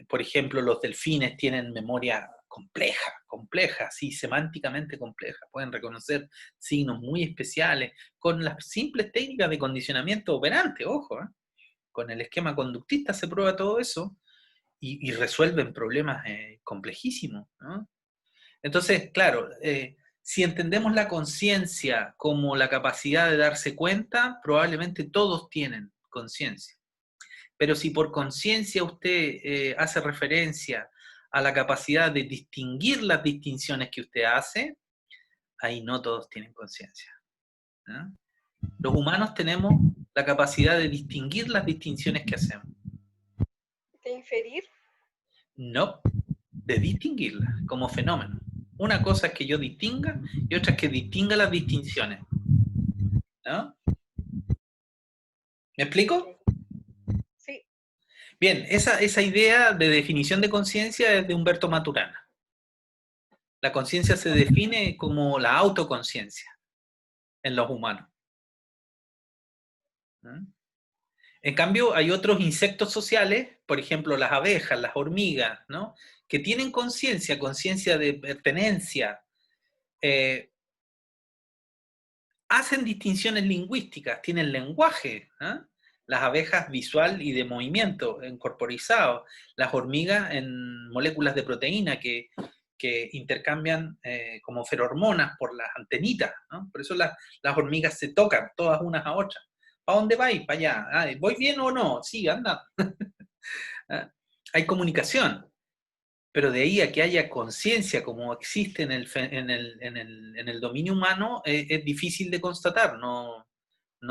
por ejemplo, los delfines tienen memoria compleja, sí, semánticamente compleja. Pueden reconocer signos muy especiales con las simples técnicas de condicionamiento operante, ojo, ¿eh? Con el esquema conductista se prueba todo eso y resuelven problemas complejísimos, ¿no? Entonces, claro, si entendemos la conciencia como la capacidad de darse cuenta, probablemente todos tienen conciencia. Pero si por conciencia usted hace referencia a la capacidad de distinguir las distinciones que usted hace, ahí no todos tienen conciencia, ¿no? Los humanos tenemos la capacidad de distinguir las distinciones que hacemos. ¿De inferir? No, de distinguirlas como fenómeno. Una cosa es que yo distinga y otra es que distinga las distinciones, ¿no? ¿Me explico? Sí. Bien, esa idea de definición de conciencia es de Humberto Maturana. La conciencia se define como la autoconciencia en los humanos, ¿no? En cambio, hay otros insectos sociales, por ejemplo, las abejas, las hormigas, ¿no? Que tienen conciencia de pertenencia, hacen distinciones lingüísticas, tienen lenguaje, ¿eh? Las abejas visual y de movimiento, corporizado, las hormigas en moléculas de proteína que intercambian como ferormonas por las antenitas, ¿no? Por eso las hormigas se tocan todas unas a otras. ¿Para dónde vais? Para allá. Ah, ¿voy bien o no? Sí, anda. Hay comunicación. Pero de ahí a que haya conciencia como existe en el dominio humano, es difícil de constatar, no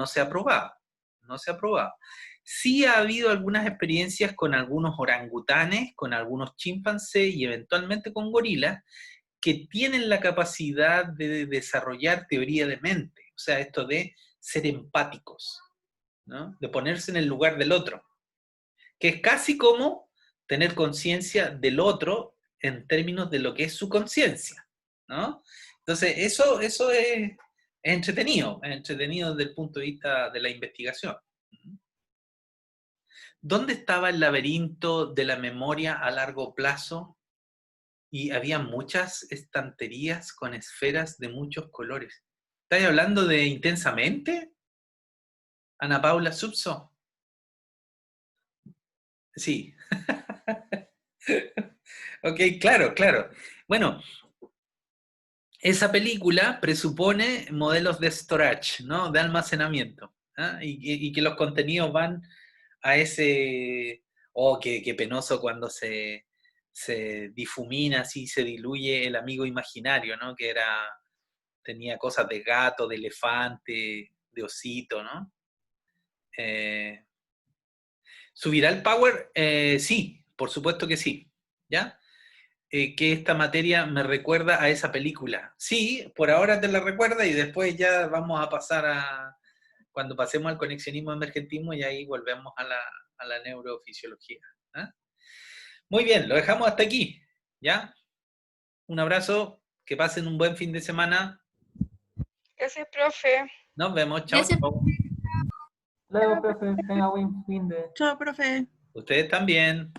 se ha probado, no se ha probado. Sí ha habido algunas experiencias con algunos orangutanes, con algunos chimpancés y eventualmente con gorilas, que tienen la capacidad de desarrollar teoría de mente, o sea, esto de ser empáticos, ¿no? De ponerse en el lugar del otro, que es casi como tener conciencia del otro en términos de lo que es su conciencia, ¿no? Entonces, eso es entretenido desde el punto de vista de la investigación. ¿Dónde estaba el laberinto de la memoria a largo plazo? Y había muchas estanterías con esferas de muchos colores. ¿Estás hablando de Intensamente? Ana Paula Subso. Sí. Ok, claro. Bueno, esa película presupone modelos de storage, ¿no? De almacenamiento, ¿ah? Y que los contenidos van a ese... Oh, qué penoso cuando se difumina, así se diluye el amigo imaginario, ¿no? Que tenía cosas de gato, de elefante, de osito, ¿no? ¿Subirá el power? Sí, por supuesto que sí, ¿ya? Que esta materia me recuerda a esa película. Sí, por ahora te la recuerda y después ya vamos a pasar cuando pasemos al conexionismo emergentismo y ahí volvemos a la neurofisiología. ¿Eh? Muy bien, lo dejamos hasta aquí, ¿ya? Un abrazo, que pasen un buen fin de semana. Gracias, profe. Nos vemos, chao. Gracias. Chao. Luego, profe, tenga buen fin de... Chao, profe. Ustedes también.